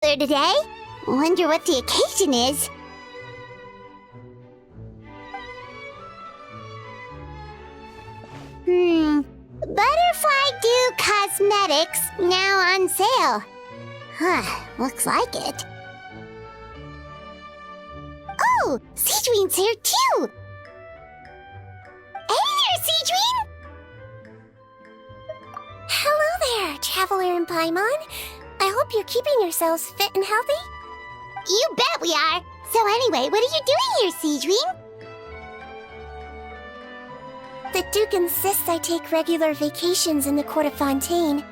there today. Wonder what the occasion is. Butterfly Dew Cosmetics now on sale. Huh, looks like it. Oh, Sigewinne's here too! Hey there, Sigewinne! Hello there, Traveler and Paimon. I hope you're keeping yourselves fit and healthy. You bet we are! So anyway, what are you doing here, Sigewinne? The Duke insists I take regular vacations in the Court of Fontaine.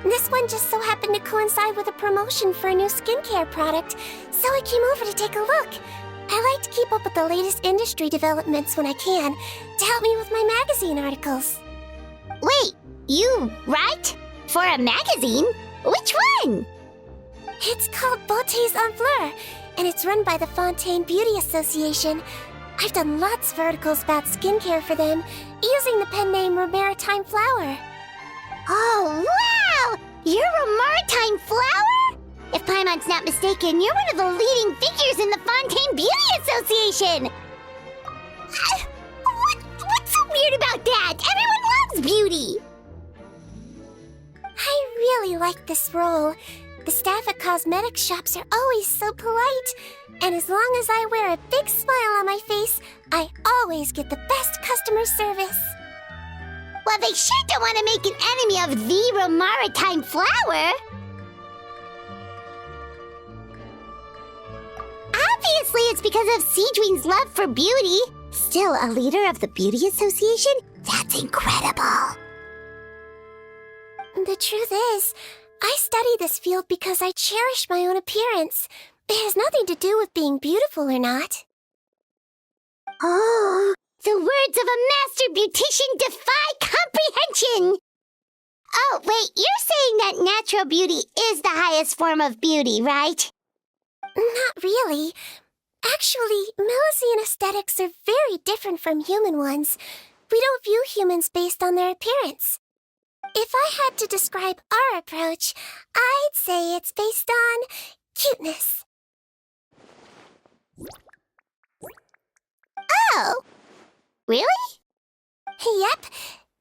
This one just so happened to coincide with a promotion for a new skincare product, so I came over to take a look. I like to keep up with the latest industry developments when I can, to help me with my magazine articles. Wait, you write? For a magazine? Which one? It's called Beautés en Fleur, and it's run by the Fontaine Beauty Association. I've done lots of articles about skincare for them, using the pen name Maritime Flower. Oh, wow! You're a Maritime Flower? If Paimon's not mistaken, you're one of the leading figures in the Fontaine Beauty Association! What's so weird about that? Everyone loves beauty! I really like this role. The staff at cosmetics shops are always so polite. And as long as I wear a big smile on my face, I always get the best customer service. Well, they sure don't want to make an enemy of the Maritime Flower. Obviously, it's because of Sigewinne's love for beauty. Still a leader of the Beauty Association? That's incredible. The truth is, I study this field because I cherish my own appearance. It has nothing to do with being beautiful or not. Oh, the words of a master beautician defy comprehension! Oh, wait, you're saying that natural beauty is the highest form of beauty, right? Not really. Actually, Melusine aesthetics are very different from human ones. We don't view humans based on their appearance. If I had to describe our approach, I'd say it's based on cuteness. Oh, really? Yep.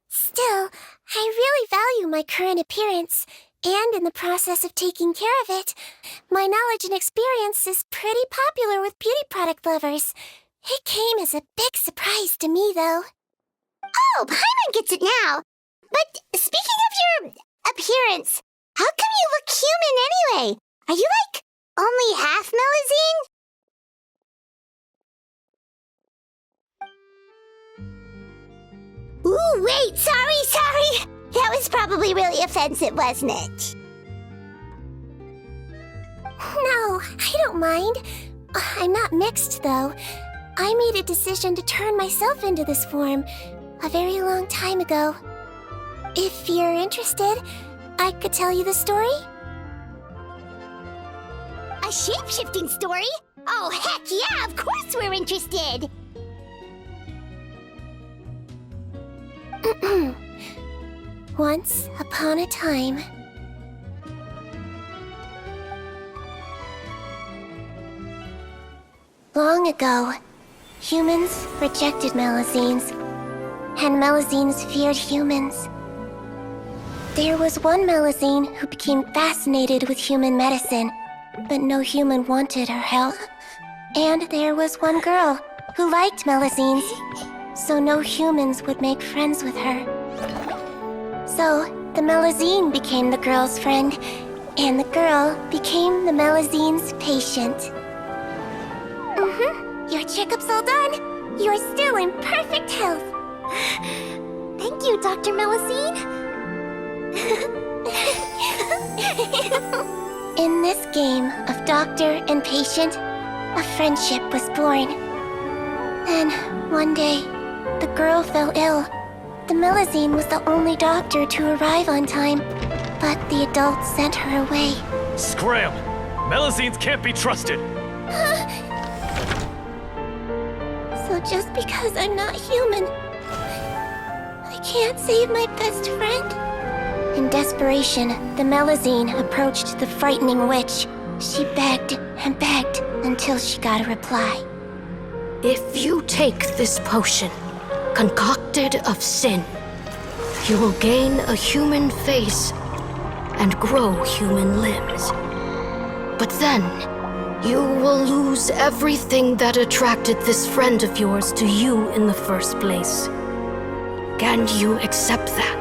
Still, I really value my current appearance, and in the process of taking care of it, my knowledge and experience is pretty popular with beauty product lovers. It came as a big surprise to me, though. Oh, Paimon gets it now. But speaking of your appearance, how come you look human anyway? Are you, like, only half Melusine? Ooh, wait, sorry. That was probably really offensive, wasn't it? No, I don't mind. I'm not mixed, though. I made a decision to turn myself into this form a very long time ago. If you're interested, I could tell you the story. A shape-shifting story? Oh, heck yeah, of course we're interested! Once upon a time. Long ago, humans rejected Melusines, and Melusines feared humans. There was one Melusine who became fascinated with human medicine, but no human wanted her help. And there was one girl who liked Melusines, so no humans would make friends with her. So, the Melusine became the girl's friend, and the girl became the Melusine's patient. Your checkup's all done. You're still in perfect health. Thank you, Dr. Melusine. In this game of doctor and patient, a friendship was born. Then, one day, the girl fell ill. The Melusine was the only doctor to arrive on time, but the adults sent her away. Scram! Melusines can't be trusted! So just because I'm not human, I can't save my best friend? In desperation, the Melusine approached the frightening witch, She begged and begged until she got a reply. If you take this potion, concocted of sin, you will gain a human face and grow human limbs. But then, you will lose everything that attracted this friend of yours to you in the first place. Can you accept that?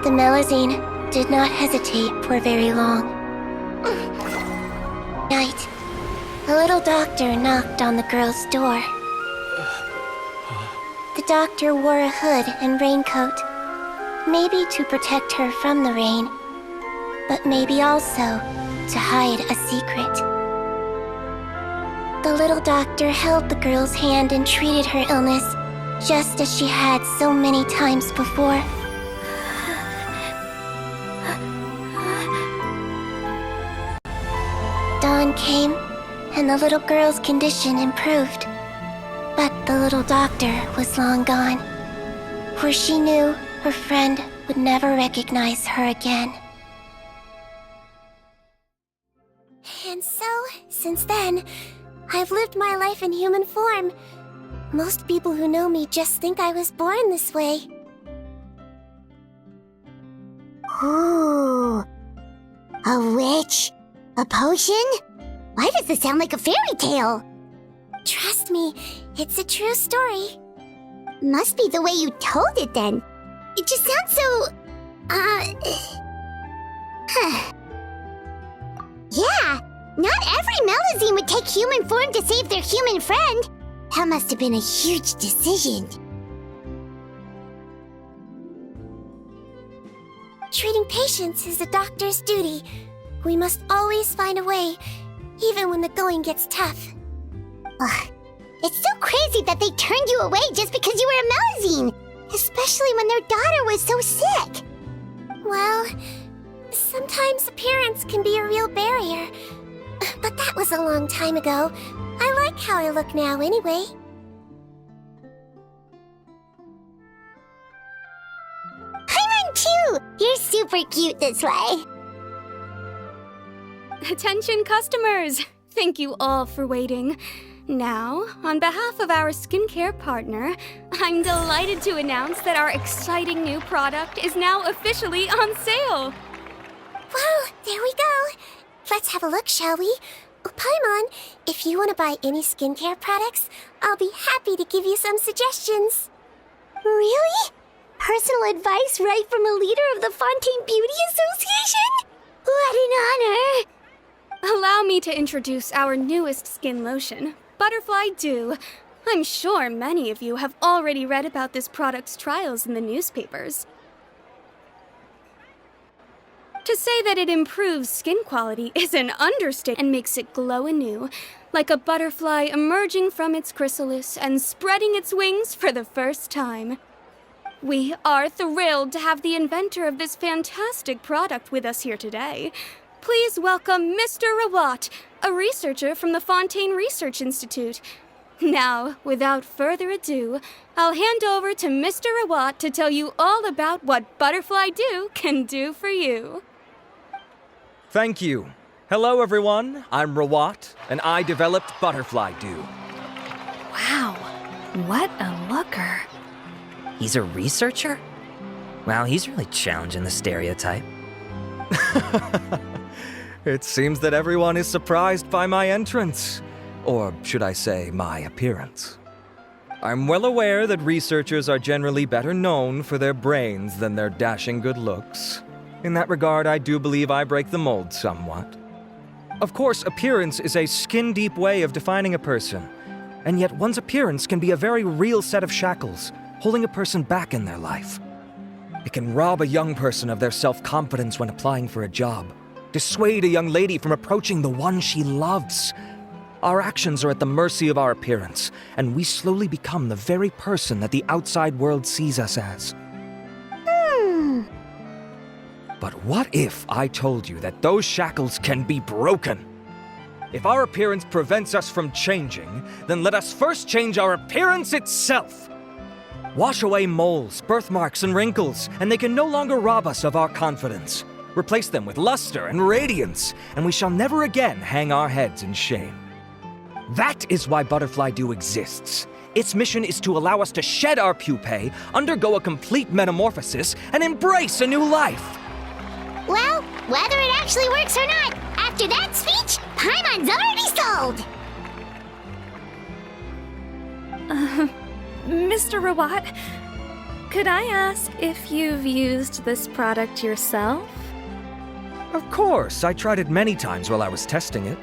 The Melusine did not hesitate for very long. Night, a little doctor knocked on the girl's door. The doctor wore a hood and raincoat, maybe to protect her from the rain, but maybe also to hide a secret. The little doctor held the girl's hand and treated her illness, just as she had so many times before. Dawn came, and the little girl's condition improved. But the little doctor was long gone, for she knew her friend would never recognize her again. And so, since then, I've lived my life in human form. Most people who know me just think I was born this way. Ooh. A witch? A potion? Why does this sound like a fairy tale? Trust me, it's a true story. Must be the way you told it then. It just sounds so... Yeah, not every Melusine would take human form to save their human friend. That must have been a huge decision. Treating patients is a doctor's duty. We must always find a way, even when the going gets tough. Ugh. It's so crazy that they turned you away just because you were a Melusine, especially when their daughter was so sick. Well, sometimes appearance can be a real barrier. But that was a long time ago. I like how I look now anyway. Paimon too! You're super cute this way. Attention customers! Thank you all for waiting. Now, on behalf of our skincare partner, I'm delighted to announce that our exciting new product is now officially on sale. Well, there we go. Let's have a look, shall we? Oh, Paimon, if you want to buy any skincare products, I'll be happy to give you some suggestions. Really? Personal advice right from a leader of the Fontaine Beauty Association? What an honor! Allow me to introduce our newest skin lotion, Butterfly Dew. I'm sure many of you have already read about this product's trials in the newspapers. To say that it improves skin quality is an understatement and makes it glow anew, like a butterfly emerging from its chrysalis and spreading its wings for the first time. We are thrilled to have the inventor of this fantastic product with us here today. Please welcome Mr. Rawat, a researcher from the Fontaine Research Institute. Now, without further ado, I'll hand over to Mr. Rawat to tell you all about what Butterfly Dew can do for you. Thank you. Hello, everyone. I'm Rawat, and I developed Butterfly Dew. Wow, what a looker. He's a researcher? Wow, he's really challenging the stereotype. It seems that everyone is surprised by my entrance. Or should I say, my appearance. I'm well aware that researchers are generally better known for their brains than their dashing good looks. In that regard, I do believe I break the mold somewhat. Of course, appearance is a skin-deep way of defining a person. And yet one's appearance can be a very real set of shackles, holding a person back in their life. It can rob a young person of their self-confidence when applying for a job, dissuade a young lady from approaching the one she loves. Our actions are at the mercy of our appearance, and we slowly become the very person that the outside world sees us as. But what if I told you that those shackles can be broken? If our appearance prevents us from changing, then let us first change our appearance itself. Wash away moles, birthmarks, and wrinkles, and they can no longer rob us of our confidence. replace them with luster and radiance, and we shall never again hang our heads in shame. That is why Butterfly Dew exists. Its mission is to allow us to shed our pupae, undergo a complete metamorphosis, and embrace a new life. Well, whether it actually works or not, after that speech, Paimon's already sold! Mr. Rawat, could I ask if you've used this product yourself? Of course, I tried it many times while I was testing it.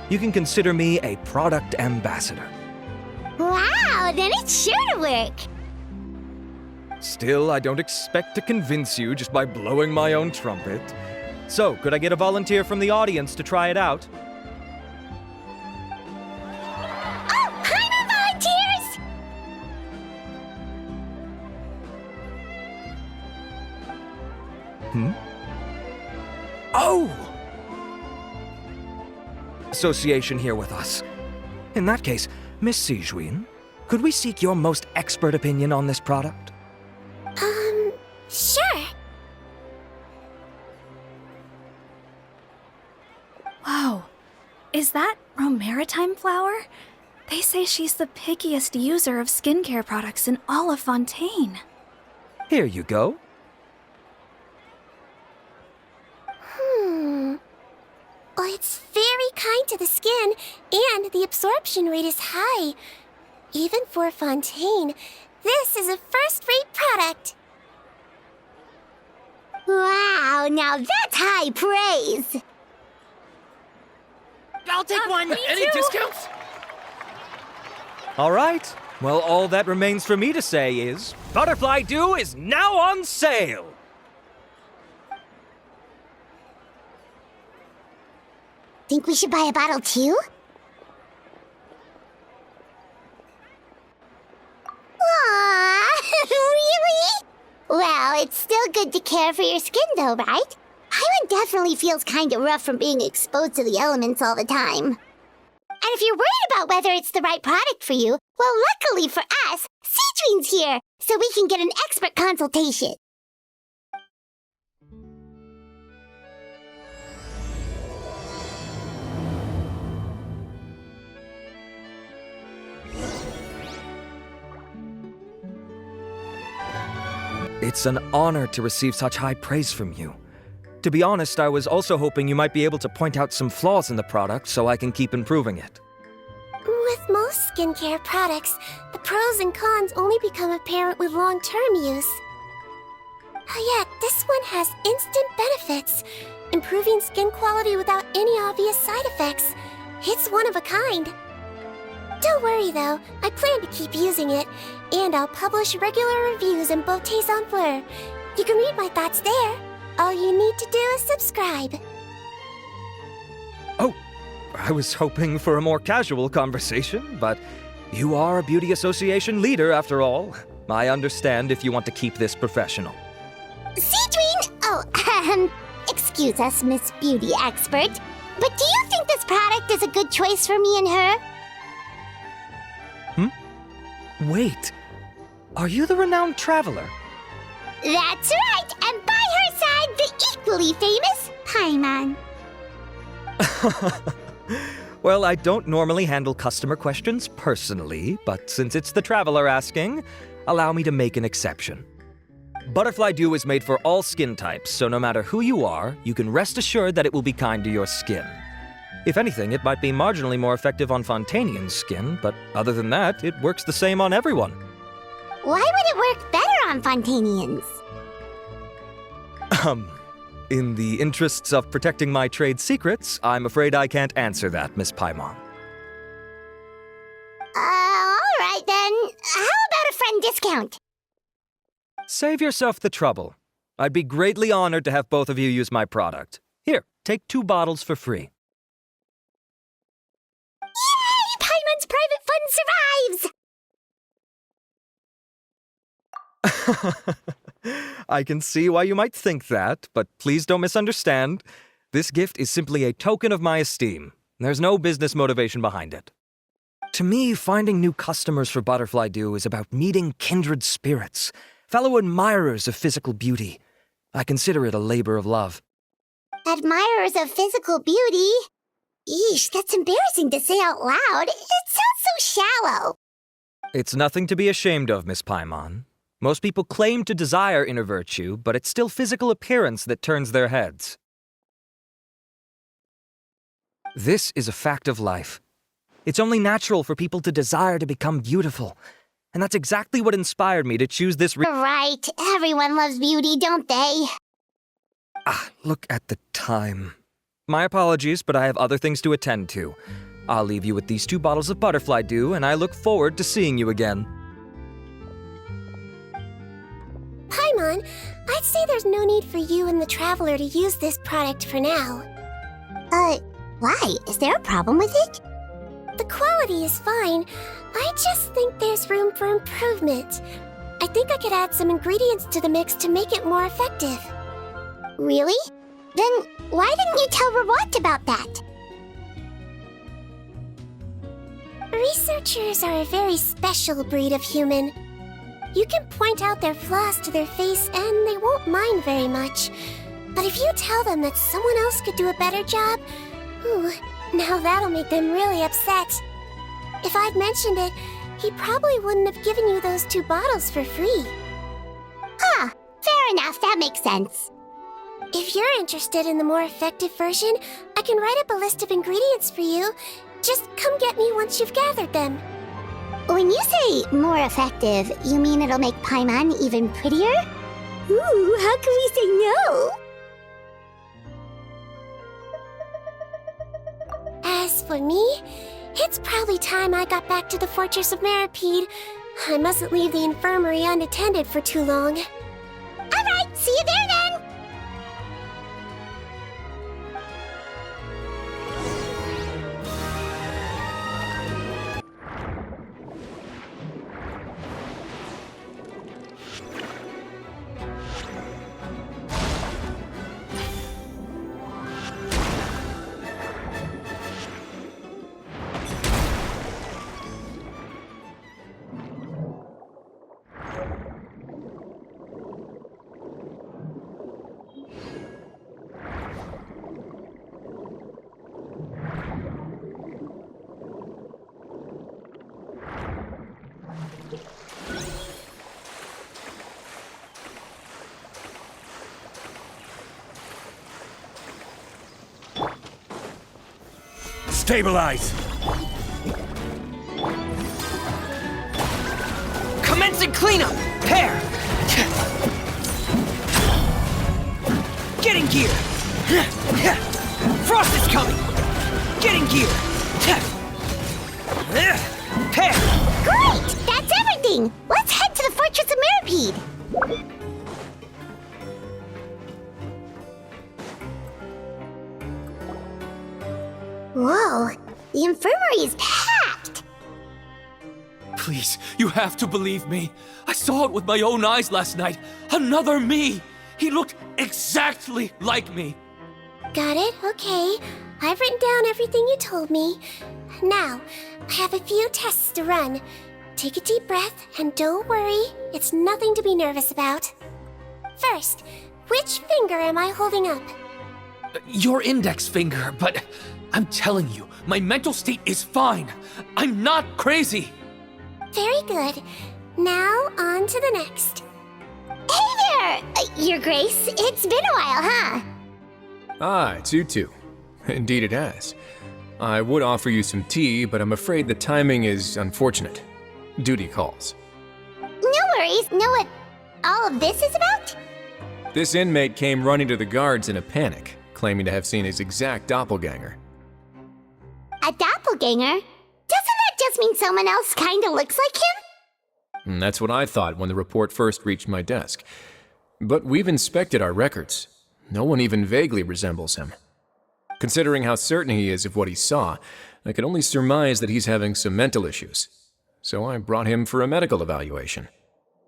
You can consider me a product ambassador. Wow, then it's sure to work! Still, I don't expect to convince you just by blowing my own trumpet. So, could I get a volunteer from the audience to try it out? Oh, Paimon volunteers! Oh! Association here with us. In that case, Miss Sigewinne, could we seek your most expert opinion on this product? Sure. Whoa, is that Romaritime flower? They say she's the pickiest user of skincare products in all of Fontaine. Here you go. Well, it's very kind to the skin, and the absorption rate is high. Even for Fontaine, this is a first-rate product. Wow, now that's high praise! I'll take one. Any discounts? All right. Well, all that remains for me to say is, Butterfly Dew is now on sale! Think we should buy a bottle too? Aww, really? Well, it's still good to care for your skin though, right? Paimon definitely feels kinda rough from being exposed to the elements all the time. And if you're worried about whether it's the right product for you, well, luckily for us, Sigewinne's here, so we can get an expert consultation. It's an honor to receive such high praise from you. To be honest, I was also hoping you might be able to point out some flaws in the product so I can keep improving it. With most skincare products, the pros and cons only become apparent with long-term use. Yet, this one has instant benefits, improving skin quality without any obvious side effects. It's one of a kind. Don't worry though, I plan to keep using it, and I'll publish regular reviews in Beauté's en Fleur. You can read my thoughts there. All you need to do is subscribe. Oh, I was hoping for a more casual conversation, but you are a beauty association leader after all. I understand if you want to keep this professional. Sigewinne! Oh, excuse us, Miss Beauty Expert, but do you think this product is a good choice for me and her? Wait, are you the renowned traveler? That's right, and by her side, the equally famous Paimon. Well, I don't normally handle customer questions personally, but since it's the traveler asking, allow me to make an exception. Butterfly Dew is made for all skin types, so no matter who you are, you can rest assured that it will be kind to your skin. If anything, it might be marginally more effective on Fontainian's skin, but other than that, it works the same on everyone. Why would it work better on Fontainians? In the interests of protecting my trade secrets, I'm afraid I can't answer that, Miss Paimon. All right then. How about a friend discount? Save yourself the trouble. I'd be greatly honored to have both of you use my product. Here, take 2 bottles for free. Yay! Paimon's private fund survives! I can see why you might think that, but please don't misunderstand. This gift is simply a token of my esteem. There's no business motivation behind it. To me, finding new customers for Butterfly Dew is about meeting kindred spirits, fellow admirers of physical beauty. I consider it a labor of love. Admirers of physical beauty? Eesh, that's embarrassing to say out loud. It sounds so shallow. It's nothing to be ashamed of, Miss Paimon. Most people claim to desire inner virtue, but it's still physical appearance that turns their heads. This is a fact of life. It's only natural for people to desire to become beautiful. And that's exactly what inspired me to choose this Right, everyone loves beauty, don't they? Look at the time. My apologies, but I have other things to attend to. I'll leave you with these 2 bottles of butterfly dew, and I look forward to seeing you again. Paimon, I'd say there's no need for you and the Traveler to use this product for now. Why? Is there a problem with it? The quality is fine. I just think there's room for improvement. I think I could add some ingredients to the mix to make it more effective. Really? Then why didn't you tell Rawat about that? Researchers are a very special breed of human. You can point out their flaws to their face and they won't mind very much. But if you tell them that someone else could do a better job, now that'll make them really upset. If I'd mentioned it, he probably wouldn't have given you those 2 bottles for free. Fair enough, that makes sense. If you're interested in the more effective version, I can write up a list of ingredients for you. Just come get me once you've gathered them. When you say more effective, you mean it'll make Paimon even prettier? Ooh, how can we say no? As for me, it's probably time I got back to the Fortress of Meripede. I mustn't leave the infirmary unattended for too long. Alright, see you there then! Stabilize! Commencing cleanup! Pair! Getting gear! Frost is coming! Getting gear! Pair! Great! That's everything! Let's head to the Fortress of Meripede! Whoa, the infirmary is packed! Please, you have to believe me. I saw it with my own eyes last night. Another me! He looked exactly like me. Got it? Okay. I've written down everything you told me. Now, I have a few tests to run. Take a deep breath, and don't worry, it's nothing to be nervous about. First, which finger am I holding up? Your index finger, but I'm telling you, my mental state is fine. I'm not crazy. Very good. Now, on to the next. Hey there! Your Grace, it's been a while, huh? Ah, it's you two. Indeed it has. I would offer you some tea, but I'm afraid the timing is unfortunate. Duty calls. No worries. Know what all of this is about? This inmate came running to the guards in a panic, claiming to have seen his exact doppelganger. A doppelganger? Doesn't that just mean someone else kinda looks like him? And that's what I thought when the report first reached my desk. But we've inspected our records. No one even vaguely resembles him. Considering how certain he is of what he saw, I can only surmise that he's having some mental issues. So I brought him for a medical evaluation.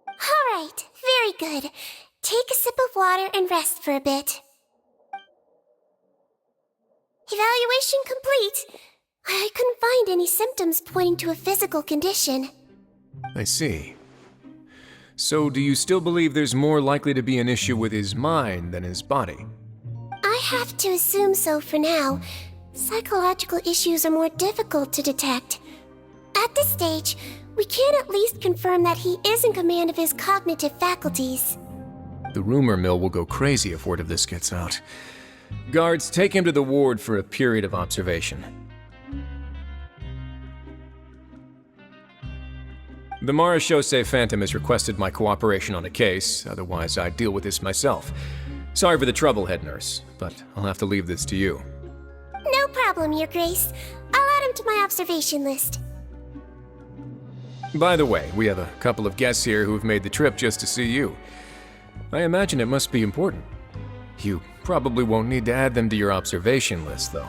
All right, very good. Take a sip of water and rest for a bit. Evaluation complete. I couldn't find any symptoms pointing to a physical condition. I see. So do you still believe there's more likely to be an issue with his mind than his body? I have to assume so for now. Psychological issues are more difficult to detect. At this stage, we can at least confirm that he is in command of his cognitive faculties. The rumor mill will go crazy if word of this gets out. Guards, take him to the ward for a period of observation. The Marechaussee Phantom has requested my cooperation on a case, otherwise I'd deal with this myself. Sorry for the trouble, head nurse, but I'll have to leave this to you. No problem, Your Grace. I'll add him to my observation list. By the way, we have a couple of guests here who've made the trip just to see you. I imagine it must be important. You probably won't need to add them to your observation list, though.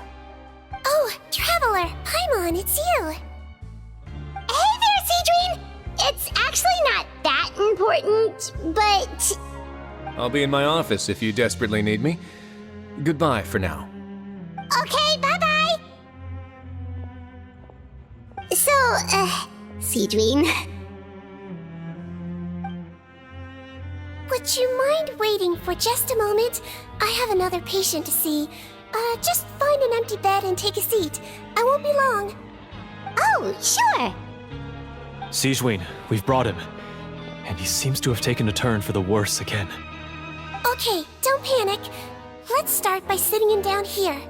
Oh, Traveler! Paimon, it's you! Hey there, Sigewinne! It's actually not that important, but... I'll be in my office if you desperately need me. Goodbye for now. Okay, bye-bye! So, Sigewinne... Would you mind waiting for just a moment? I have another patient to see. Just find an empty bed and take a seat. I won't be long. Oh, sure! Sigewinne, we've brought him. And he seems to have taken a turn for the worse again. Okay, don't panic. Let's start by sitting him down here.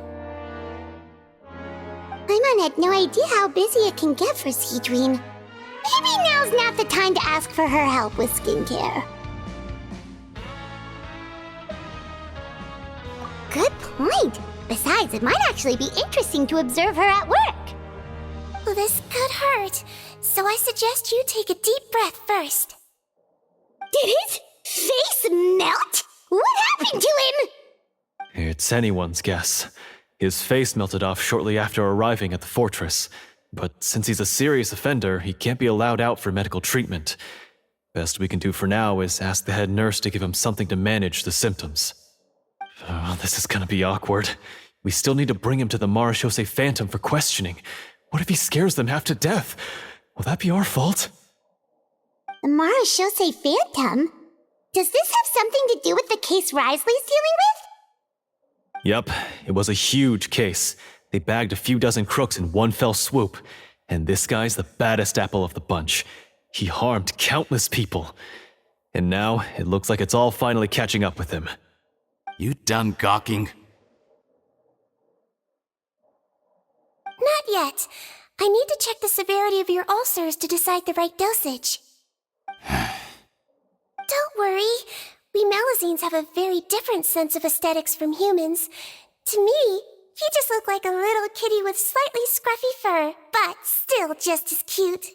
Paimon had no idea how busy it can get for Sigewinne. Maybe now's not the time to ask for her help with skincare. Good point. Besides, it might actually be interesting to observe her at work. Well, this could hurt, so I suggest you take a deep breath first. Did his face melt? What happened to him? It's anyone's guess. His face melted off shortly after arriving at the fortress. But since he's a serious offender, he can't be allowed out for medical treatment. Best we can do for now is ask the head nurse to give him something to manage the symptoms. Oh, this is gonna be awkward. We still need to bring him to the Marechaussee Phantom for questioning. What if he scares them half to death? Will that be our fault? The Marechaussee Phantom? Does this have something to do with the case Risley's dealing with? Yep, it was a huge case. They bagged a few dozen crooks in one fell swoop. And this guy's the baddest apple of the bunch. He harmed countless people. And now, it looks like it's all finally catching up with him. You done gawking? Not yet. I need to check the severity of your ulcers to decide the right dosage. Don't worry. We Melazines have a very different sense of aesthetics from humans. To me, you just look like a little kitty with slightly scruffy fur, but still just as cute.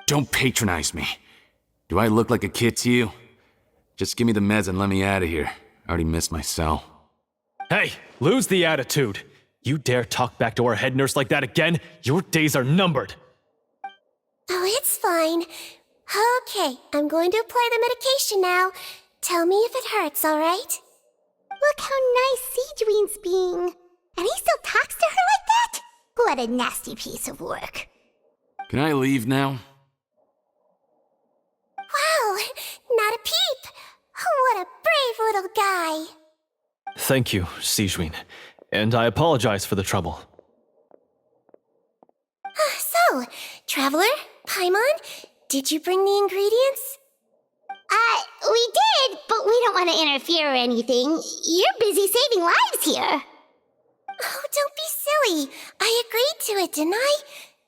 Don't patronize me. Do I look like a kid to you? Just give me the meds and let me out of here. I already missed my cell. Hey, lose the attitude. You dare talk back to our head nurse like that again? Your days are numbered. Oh, it's fine. Okay, I'm going to apply the medication now. Tell me if it hurts, alright? Look how nice Sigewinne's being. And he still talks to her like that? What a nasty piece of work. Can I leave now? Wow, not a peep. What a brave little guy. Thank you, Sigewinne. And I apologize for the trouble. So, Traveler, Paimon, did you bring the ingredients? We did, but we don't want to interfere or anything. You're busy saving lives here. Oh, don't be silly. I agreed to it, didn't I?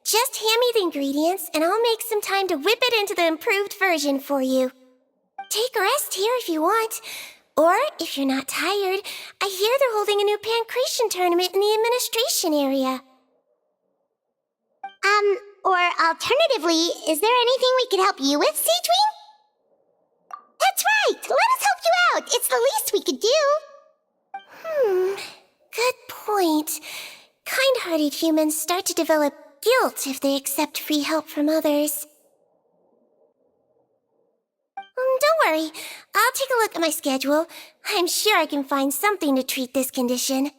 Just hand me the ingredients, and I'll make some time to whip it into the improved version for you. Take a rest here if you want. Or, if you're not tired, I hear they're holding a new pancreation tournament in the administration area. Or alternatively, is there anything we could help you with, Sigewinne? That's right! Let us help you out! It's the least we could do! Good point. Kind-hearted humans start to develop guilt if they accept free help from others. Don't worry. I'll take a look at my schedule. I'm sure I can find something to treat this condition.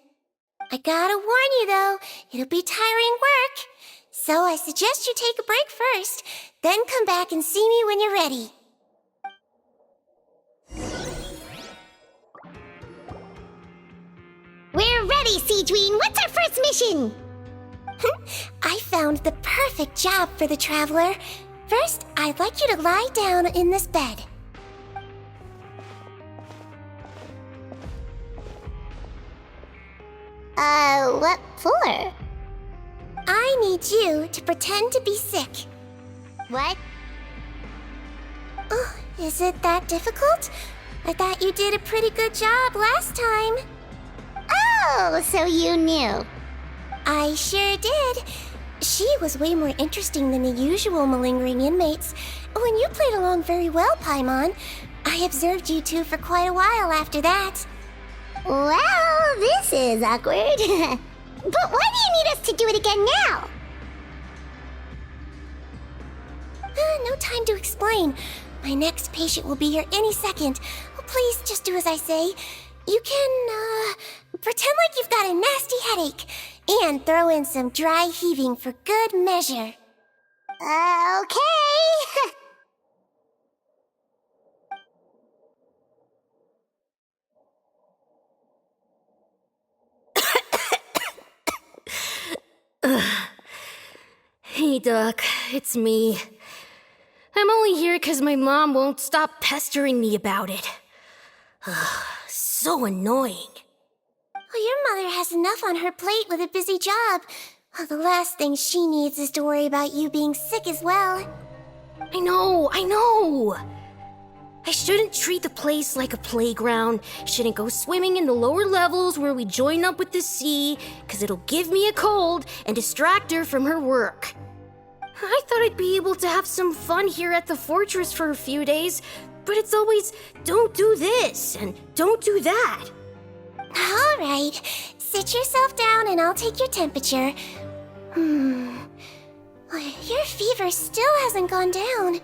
I gotta warn you, though, it'll be tiring work. So I suggest you take a break first, then come back and see me when you're ready. you're ready, Sigewinne, what's our first mission? I found the perfect job for the traveler. First, I'd like you to lie down in this bed. What for? I need you to pretend to be sick. What? Oh, is it that difficult? I thought you did a pretty good job last time. Oh, so you knew. I sure did. She was way more interesting than the usual malingering inmates. When you played along very well, Paimon, I observed you two for quite a while after that. Well, this is awkward. But why do you need us to do it again now? No time to explain. My next patient will be here any second. Oh, please, just do as I say. You can, pretend like you've got a nasty headache. And throw in some dry heaving for good measure. Okay. Hey, Doc, it's me. I'm only here because my mom won't stop pestering me about it. So annoying. Well, your mother has enough on her plate with a busy job. Well, the last thing she needs is to worry about you being sick as well. I know. I shouldn't treat the place like a playground. Shouldn't go swimming in the lower levels where we join up with the sea, because it'll give me a cold and distract her from her work. I thought I'd be able to have some fun here at the fortress for a few days, but it's always, don't do this and don't do that. All right, sit yourself down and I'll take your temperature. Your fever still hasn't gone down.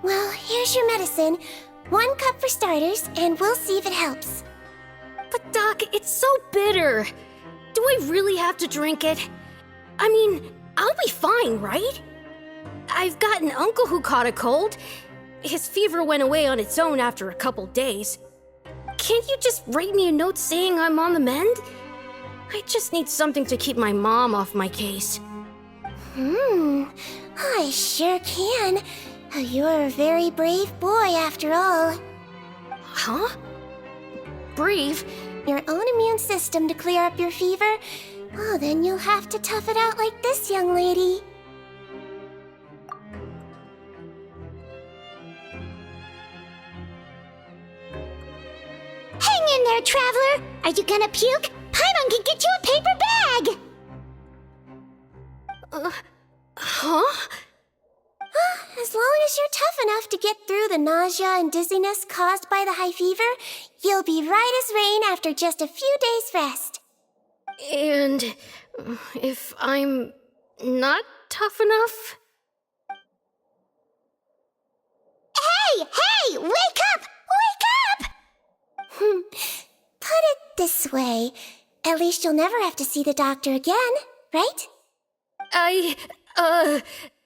Well, here's your medicine. 1 cup for starters, and we'll see if it helps. But Doc, it's so bitter. Do I really have to drink it? I mean, I'll be fine, right? I've got an uncle who caught a cold. His fever went away on its own after a couple days. Can't you just write me a note saying I'm on the mend? I just need something to keep my mom off my case. I sure can. You're a very brave boy, after all. Huh? Brave? Your own immune system to clear up your fever? Oh, then you'll have to tough it out like this young lady. Hang in there, traveler. Are you gonna puke? Paimon can get you a paper bag. Huh? As long as you're tough enough to get through the nausea and dizziness caused by the high fever, you'll be right as rain after just a few days' rest. And if I'm not tough enough? Hey, wake up! Wake up! Put it this way. At least you'll never have to see the doctor again, right?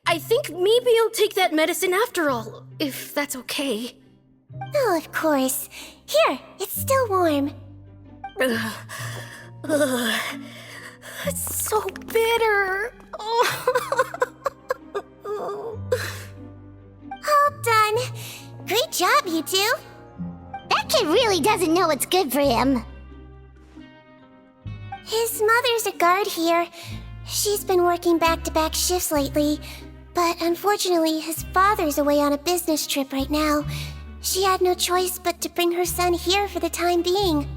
I think maybe I'll take that medicine after all, if that's okay. Oh, of course. Here, it's still warm. It's so bitter. All done. Great job, you two. That kid really doesn't know what's good for him. His mother's a guard here. She's been working back-to-back shifts lately, but unfortunately his father's away on a business trip right now. She had no choice but to bring her son here for the time being.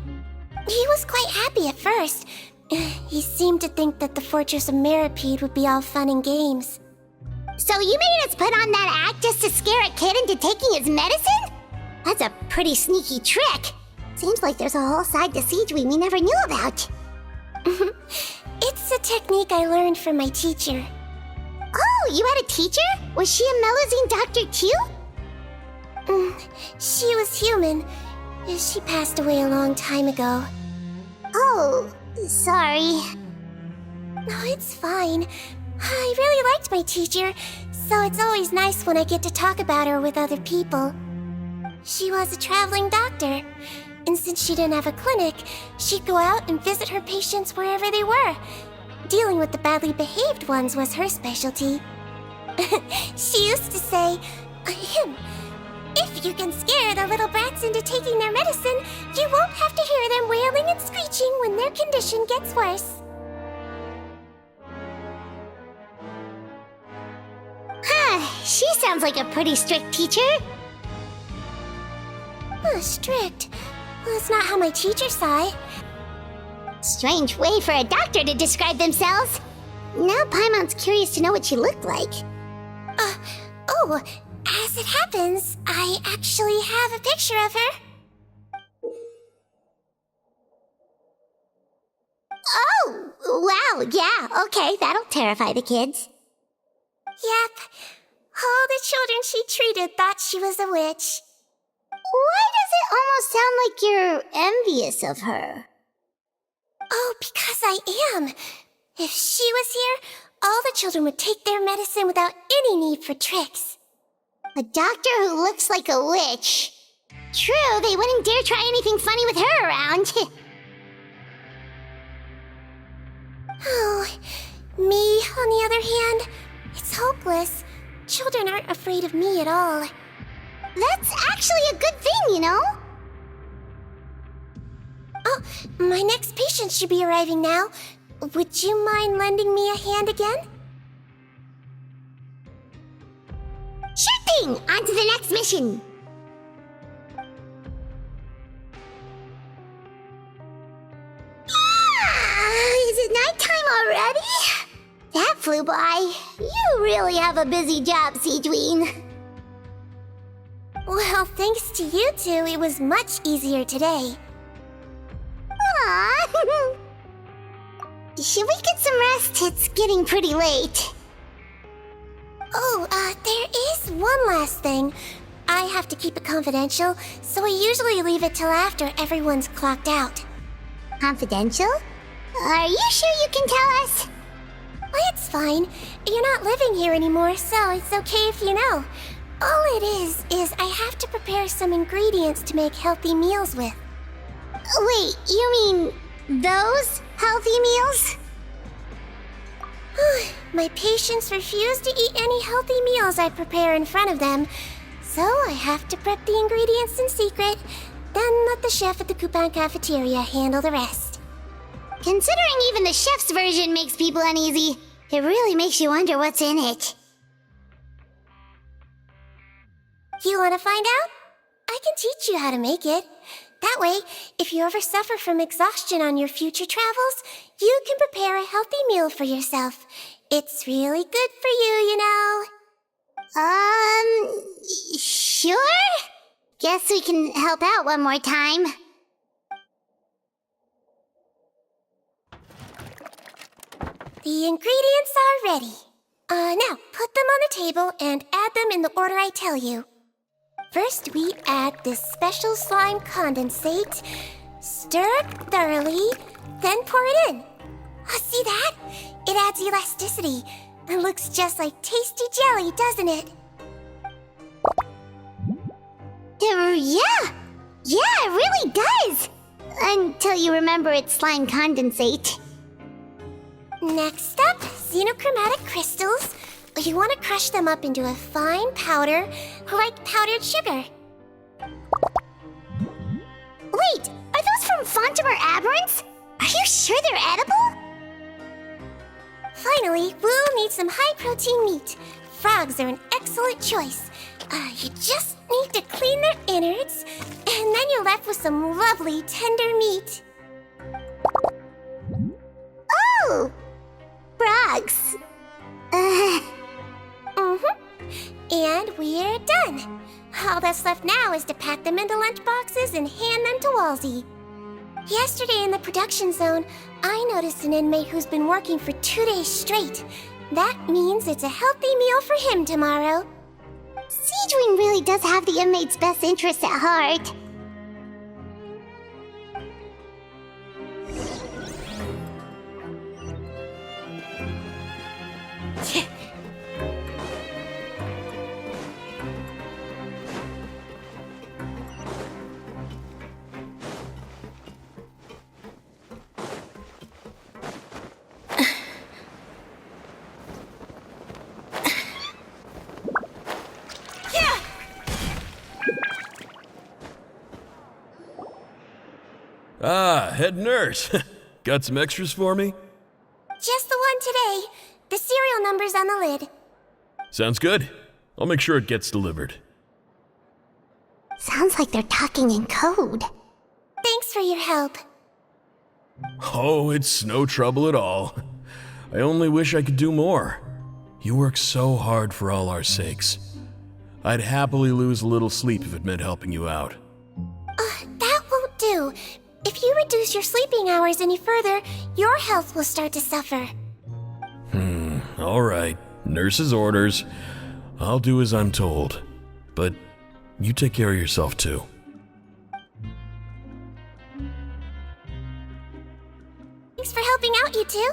He was quite happy at first. He seemed to think that the Fortress of Meropide would be all fun and games. So you made us put on that act just to scare a kid into taking his medicine? That's a pretty sneaky trick. Seems like there's a whole side to Sigewinne we never knew about. It's a technique I learned from my teacher. Oh, you had a teacher? Was she a Melusine doctor too? She was human. She passed away a long time ago. Oh, sorry. No, it's fine. I really liked my teacher, so it's always nice when I get to talk about her with other people. She was a traveling doctor, And since she didn't have a clinic, she'd go out and visit her patients wherever they were. Dealing with the badly behaved ones was her specialty. She used to say, if you can scare the little brats into taking their medicine, you won't have to hear them wailing and screeching when their condition gets worse. She sounds like a pretty strict teacher. Strict? Well, that's not how my teacher saw it. Strange way for a doctor to describe themselves. Now Paimon's curious to know what she looked like. As it happens, I actually have a picture of her. Oh, wow, yeah, okay, that'll terrify the kids. Yep. All the children she treated thought she was a witch. Why does it almost sound like you're envious of her? Oh, because I am. If she was here, all the children would take their medicine without any need for tricks. A doctor who looks like a witch. True, they wouldn't dare try anything funny with her around. Oh, me, on the other hand, it's hopeless. Children aren't afraid of me at all. That's actually a good thing, you know? Oh, my next patient should be arriving now. Would you mind lending me a hand again? Sure thing! On to the next mission! Is it nighttime already? That flew by. You really have a busy job, Sigewinne. Well, thanks to you two, it was much easier today. Aww. Should we get some rest? It's getting pretty late. Oh, there is one last thing. I have to keep it confidential, so I usually leave it till after everyone's clocked out. Confidential? Are you sure you can tell us? Well, it's fine. You're not living here anymore, so it's okay if you know. All it is I have to prepare some ingredients to make healthy meals with. Wait, you mean those healthy meals? My patients refuse to eat any healthy meals I prepare in front of them, so I have to prep the ingredients in secret, then let the chef at the coupon cafeteria handle the rest. Considering even the chef's version makes people uneasy, it really makes you wonder what's in it. You want to find out? I can teach you how to make it. That way, if you ever suffer from exhaustion on your future travels, you can prepare a healthy meal for yourself. It's really good for you, you know. Sure? Guess we can help out one more time. The ingredients are ready. Now, put them on the table and add them in the order I tell you. First, we add this special slime condensate, stir it thoroughly, then pour it in. Oh, see that? It adds elasticity and looks just like tasty jelly, doesn't it? Yeah, it really does. Until you remember it's slime condensate. Next up, xenochromatic crystals. You want to crush them up into a fine powder, like powdered sugar. Wait, are those from Fontimer Aberrants? Are you sure they're edible? Finally, we'll need some high-protein meat. Frogs are an excellent choice. You just need to clean their innards, and then you're left with some lovely, tender meat. Oh! Frogs. And we're done. All that's left now is to pack them into lunch boxes and hand them to Walsey. Yesterday in the production zone, I noticed an inmate who's been working for 2 days straight. That means it's a healthy meal for him tomorrow. Sigewinne really does have the inmate's best interests at heart. Ah, head nurse. Got some extras for me? Just the one today. The serial number's on the lid. Sounds good. I'll make sure it gets delivered. Sounds like they're talking in code. Thanks for your help. Oh, it's no trouble at all. I only wish I could do more. You work so hard for all our sakes. I'd happily lose a little sleep if it meant helping you out. That won't do. If you reduce your sleeping hours any further, your health will start to suffer. All right. Nurse's orders. I'll do as I'm told. But you take care of yourself too. Thanks for helping out, you two.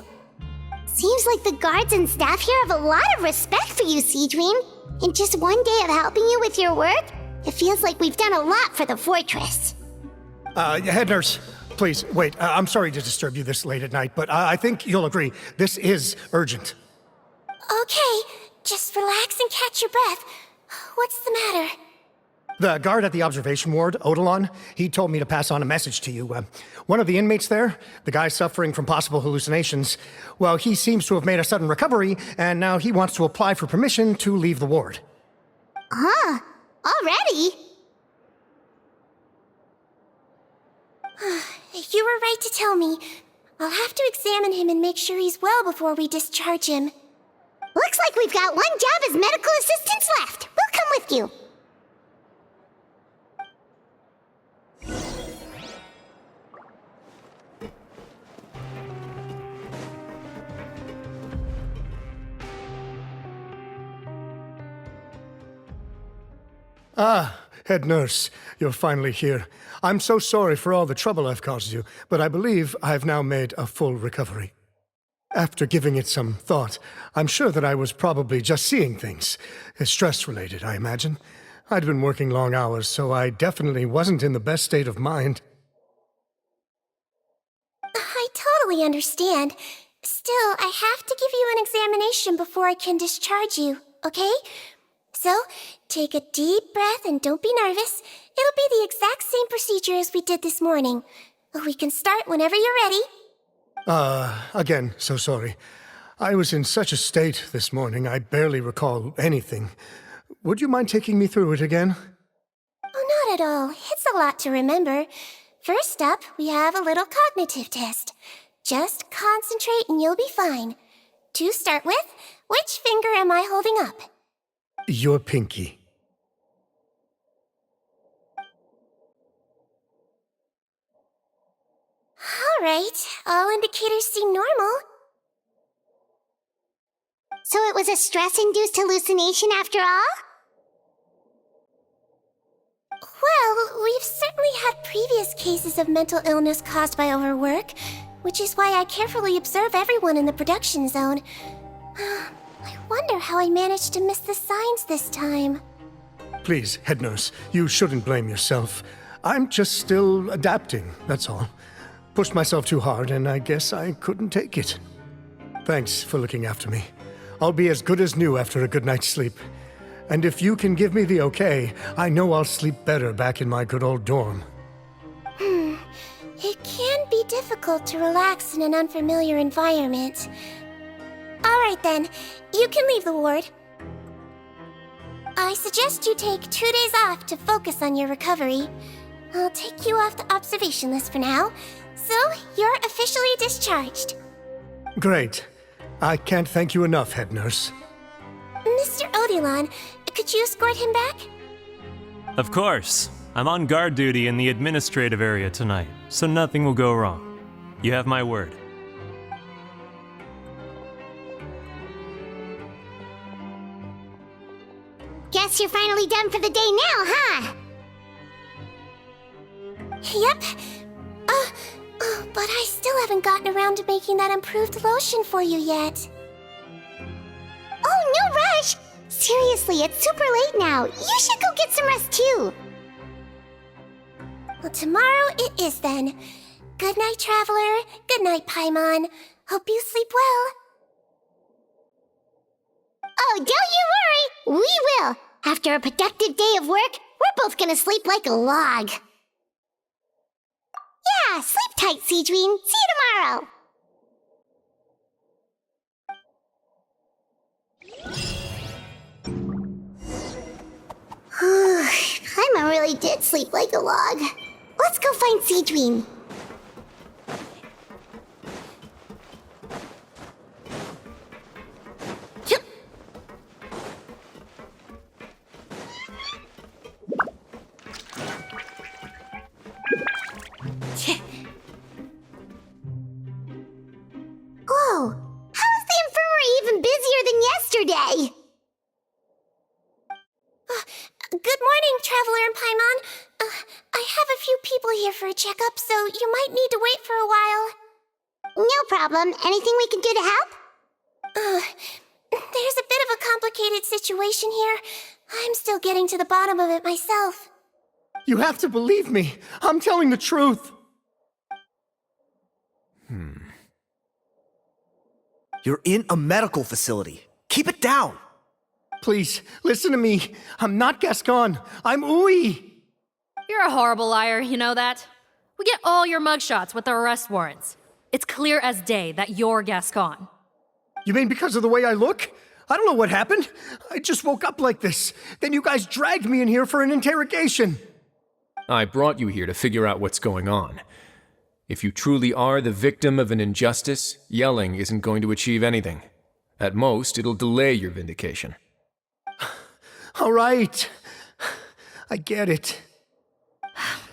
Seems like the guards and staff here have a lot of respect for you, Sigewinne. In just one day of helping you with your work, it feels like we've done a lot for the fortress. Head nurse, please, wait. I'm sorry to disturb you this late at night, but I think you'll agree. This is urgent. Okay, just relax and catch your breath. What's the matter? The guard at the observation ward, Odilon, he told me to pass on a message to you. One of the inmates there, the guy suffering from possible hallucinations, well, he seems to have made a sudden recovery, and now he wants to apply for permission to leave the ward. Huh? Already? You were right to tell me. I'll have to examine him and make sure he's well before we discharge him. Looks like we've got one job as medical assistants left. We'll come with you. Ah, head nurse, you're finally here. I'm so sorry for all the trouble I've caused you, but I believe I've now made a full recovery. After giving it some thought, I'm sure that I was probably just seeing things. Stress-related, I imagine. I'd been working long hours, so I definitely wasn't in the best state of mind. I totally understand. Still, I have to give you an examination before I can discharge you, okay? So, take a deep breath and don't be nervous. It'll be the exact same procedure as we did this morning. We can start whenever you're ready. Again, so sorry. I was in such a state this morning, I barely recall anything. Would you mind taking me through it again? Oh, not at all. It's a lot to remember. First up, we have a little cognitive test. Just concentrate and you'll be fine. To start with, which finger am I holding up? Your pinky. All right, all indicators seem normal. So it was a stress-induced hallucination after all? Well, we've certainly had previous cases of mental illness caused by overwork, which is why I carefully observe everyone in the production zone. I wonder how I managed to miss the signs this time. Please, head nurse, you shouldn't blame yourself. I'm just still adapting, that's all. Pushed myself too hard, and I guess I couldn't take it. Thanks for looking after me. I'll be as good as new after a good night's sleep. And if you can give me the okay, I know I'll sleep better back in my good old dorm. It can be difficult to relax in an unfamiliar environment. All right then, you can leave the ward. I suggest you take 2 days off to focus on your recovery. I'll take you off the observation list for now, so you're officially discharged. Great. I can't thank you enough, head nurse. Mr. Odilon, could you escort him back? Of course. I'm on guard duty in the administrative area tonight, so nothing will go wrong. You have my word. Guess you're finally done for the day now, huh? Yep. But I still haven't gotten around to making that improved lotion for you yet. Oh, no rush! Seriously, it's super late now. You should go get some rest too. Well, tomorrow it is then. Good night, Traveler. Good night, Paimon. Hope you sleep well. Oh, don't you worry! We will! After a productive day of work, we're both gonna sleep like a log. Yeah, Sleep tight, Sigewinne. See you tomorrow. Paimon really did sleep like a log. Let's go find Sigewinne. Whoa! How is the infirmary even busier than yesterday? Good morning, Traveler and Paimon. I have a few people here for a checkup, so you might need to wait for a while. No problem. Anything we can do to help? There's a bit of a complicated situation here. I'm still getting to the bottom of it myself. You have to believe me. I'm telling the truth. You're in a medical facility. Keep it down. Please, listen to me. I'm not Gascon. I'm Uy. You're a horrible liar, you know that? We get all your mugshots with the arrest warrants. It's clear as day that you're Gascon. You mean because of the way I look? I don't know what happened. I just woke up like this. Then you guys dragged me in here for an interrogation. I brought you here to figure out what's going on. If you truly are the victim of an injustice, yelling isn't going to achieve anything. At most, it'll delay your vindication. All right. I get it.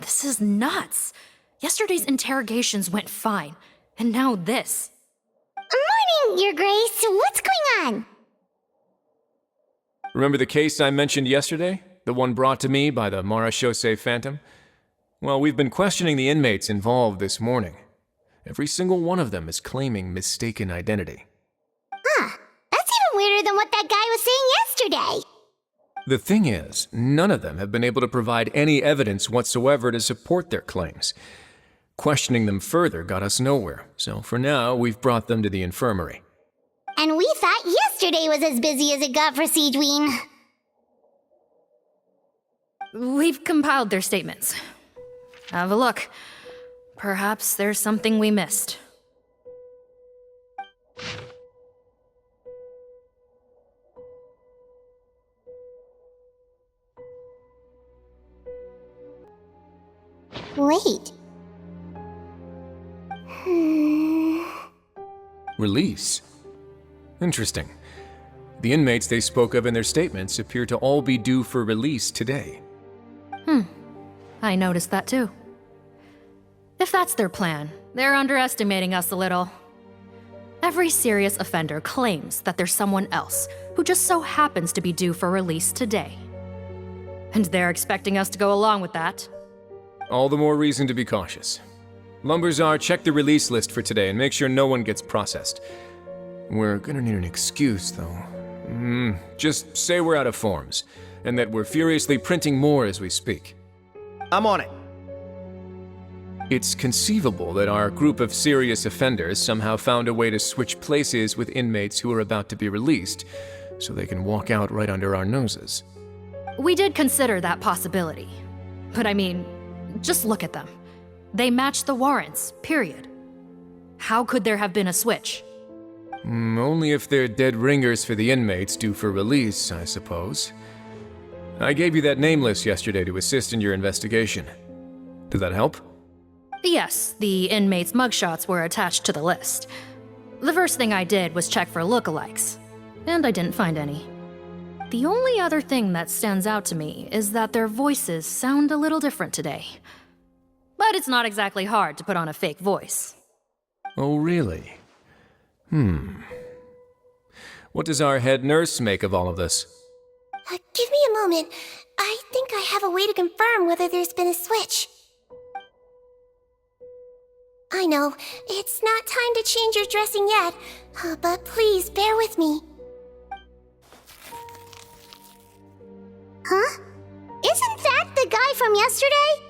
This is nuts. Yesterday's interrogations went fine, and now this. Morning, Your Grace. What's going on? Remember the case I mentioned yesterday? The one brought to me by the Marechaussee Phantom? Well, we've been questioning the inmates involved this morning. Every single one of them is claiming mistaken identity. Huh. That's even weirder than what that guy was saying yesterday. The thing is, none of them have been able to provide any evidence whatsoever to support their claims. Questioning them further got us nowhere, so for now, we've brought them to the infirmary. And we thought yesterday was as busy as it got for Sigewinne. We've compiled their statements. Have a look. Perhaps there's something we missed. Wait. Release? Interesting. The inmates they spoke of in their statements appear to all be due for release today. I noticed that too. If that's their plan, they're underestimating us a little. Every serious offender claims that there's someone else who just so happens to be due for release today. And they're expecting us to go along with that. All the more reason to be cautious. Lumberzar, check the release list for today and make sure no one gets processed. We're gonna need an excuse, though. Just say we're out of forms, and that we're furiously printing more as we speak. I'm on it. It's conceivable that our group of serious offenders somehow found a way to switch places with inmates who are about to be released, so they can walk out right under our noses. We did consider that possibility. But I mean, just look at them. They match the warrants, period. How could there have been a switch? Only if they're dead ringers for the inmates due for release, I suppose. I gave you that name list yesterday to assist in your investigation. Did that help? Yes, the inmates' mugshots were attached to the list. The first thing I did was check for lookalikes, and I didn't find any. The only other thing that stands out to me is that their voices sound a little different today. But it's not exactly hard to put on a fake voice. Oh, really? What does our head nurse make of all of this? Give me a moment. I think I have a way to confirm whether there's been a switch. I know, it's not time to change your dressing yet, but please bear with me. Huh? Isn't that the guy from yesterday?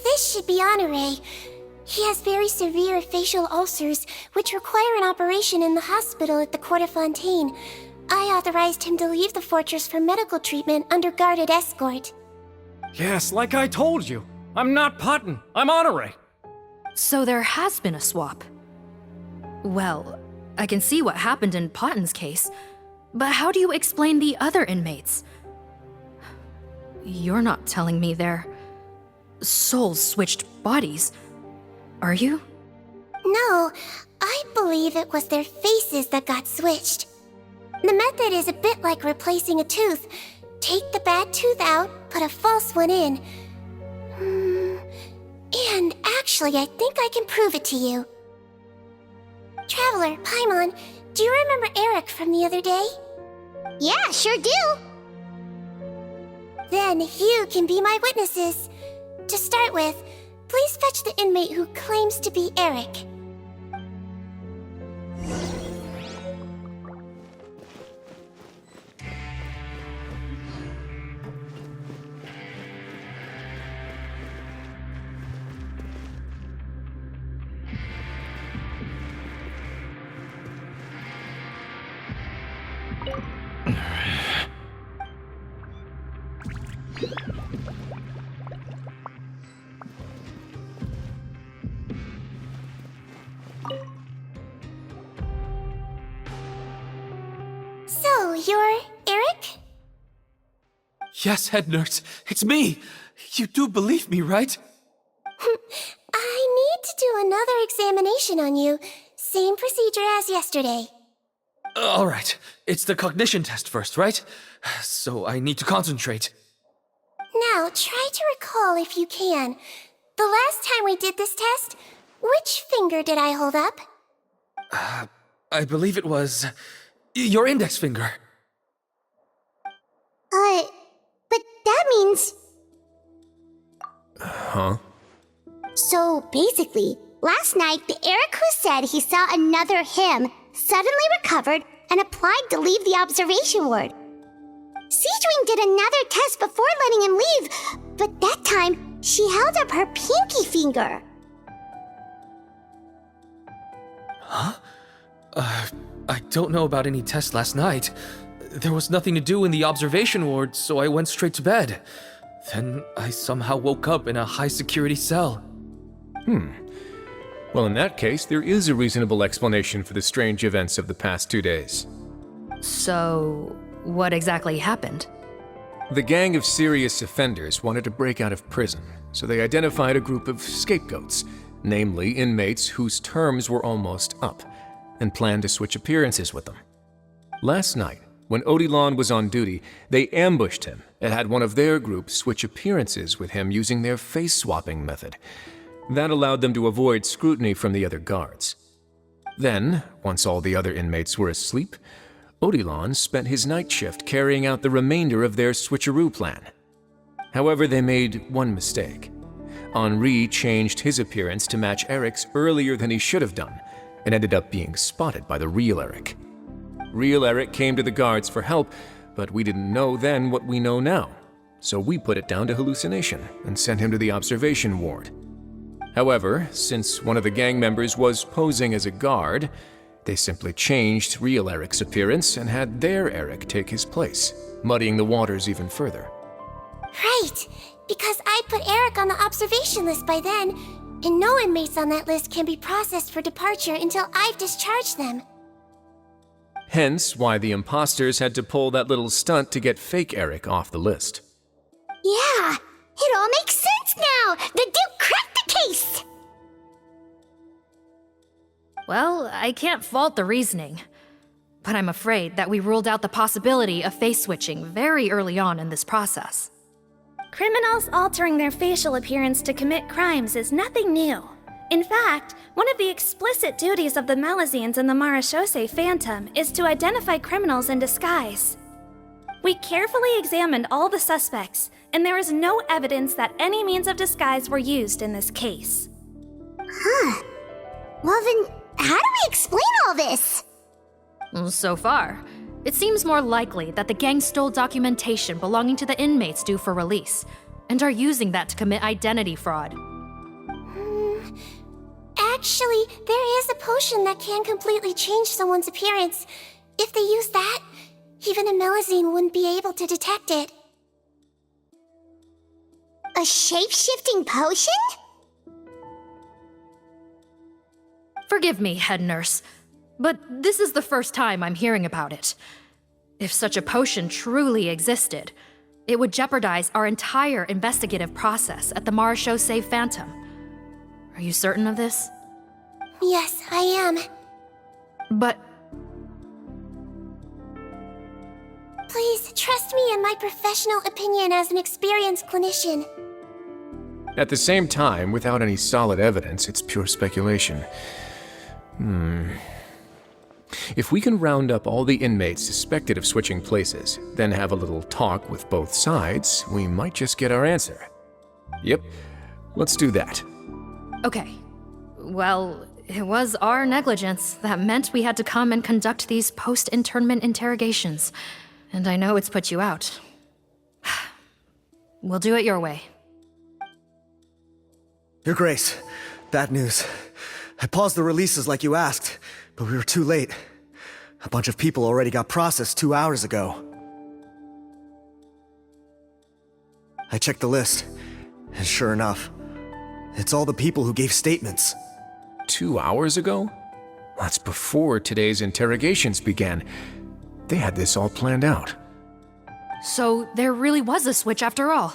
This should be Honore. He has very severe facial ulcers, which require an operation in the hospital at the Court of Fontaine. I authorized him to leave the fortress for medical treatment under guarded escort. Yes, like I told you. I'm not Putton. I'm Honore. So there has been a swap. Well, I can see what happened in Potton's case, but how do you explain the other inmates? You're not telling me their souls switched bodies, are you? No, I believe it was their faces that got switched. The method is a bit like replacing a tooth. Take the bad tooth out, put a false one in. And actually, I think I can prove it to you. Traveler, Paimon, do you remember Eric from the other day? Yeah, sure do. Then you can be my witnesses. To start with, please fetch the inmate who claims to be Eric. So, you're Eric? Yes, head nurse. It's me. You do believe me, right? I need to do another examination on you. Same procedure as yesterday. All right. It's the cognition test first, right? So I need to concentrate. Now, try to recall if you can. The last time we did this test, which finger did I hold up? I believe it was your index finger. But that means... Huh? So basically, last night, the Eric who said he saw another him suddenly recovered and applied to leave the observation ward. Sigewinne did another test before letting him leave, but that time, she held up her pinky finger. Huh? I don't know about any tests last night. There was nothing to do in the observation ward, so I went straight to bed. Then I somehow woke up in a high-security cell. Well, in that case, there is a reasonable explanation for the strange events of the past 2 days. So, what exactly happened? The gang of serious offenders wanted to break out of prison, so they identified a group of scapegoats, namely inmates whose terms were almost up, and planned to switch appearances with them. Last night, when Odilon was on duty, they ambushed him and had one of their group switch appearances with him using their face-swapping method. That allowed them to avoid scrutiny from the other guards. Then, once all the other inmates were asleep, Odilon spent his night shift carrying out the remainder of their switcheroo plan. However, they made one mistake. Henri changed his appearance to match Eric's earlier than he should have done, and ended up being spotted by the real Eric. Real Eric came to the guards for help, but we didn't know then what we know now, so we put it down to hallucination and sent him to the observation ward. However, since one of the gang members was posing as a guard, they simply changed real Eric's appearance and had their Eric take his place, muddying the waters even further. Right, because I put Eric on the observation list by then, and no inmates on that list can be processed for departure until I've discharged them. Hence why the imposters had to pull that little stunt to get fake Eric off the list. Yeah, it all makes sense now! The Duke cracked the case! Well, I can't fault the reasoning. But I'm afraid that we ruled out the possibility of face switching very early on in this process. Criminals altering their facial appearance to commit crimes is nothing new. In fact, one of the explicit duties of the Malazines in the Marechaussee Phantom is to identify criminals in disguise. We carefully examined all the suspects, and there is no evidence that any means of disguise were used in this case. Huh. Well then, how do we explain all this? So far, it seems more likely that the gang stole documentation belonging to the inmates due for release, and are using that to commit identity fraud. Actually, there is a potion that can completely change someone's appearance. If they use that, even a Melazine wouldn't be able to detect it. A shape-shifting potion? Forgive me, head nurse, but this is the first time I'm hearing about it. If such a potion truly existed, it would jeopardize our entire investigative process at the Marechaussee Phantom. Are you certain of this? Yes, I am. But... Please, trust me in my professional opinion as an experienced clinician. At the same time, without any solid evidence, it's pure speculation. If we can round up all the inmates suspected of switching places, then have a little talk with both sides, we might just get our answer. Yep, let's do that. Okay. Well, it was our negligence that meant we had to come and conduct these post-internment interrogations. And I know it's put you out. We'll do it your way. Your Grace, bad news. I paused the releases like you asked, but we were too late. A bunch of people already got processed 2 hours ago. I checked the list, and sure enough, it's all the people who gave statements. 2 hours ago? That's before today's interrogations began. They had this all planned out. So there really was a switch after all.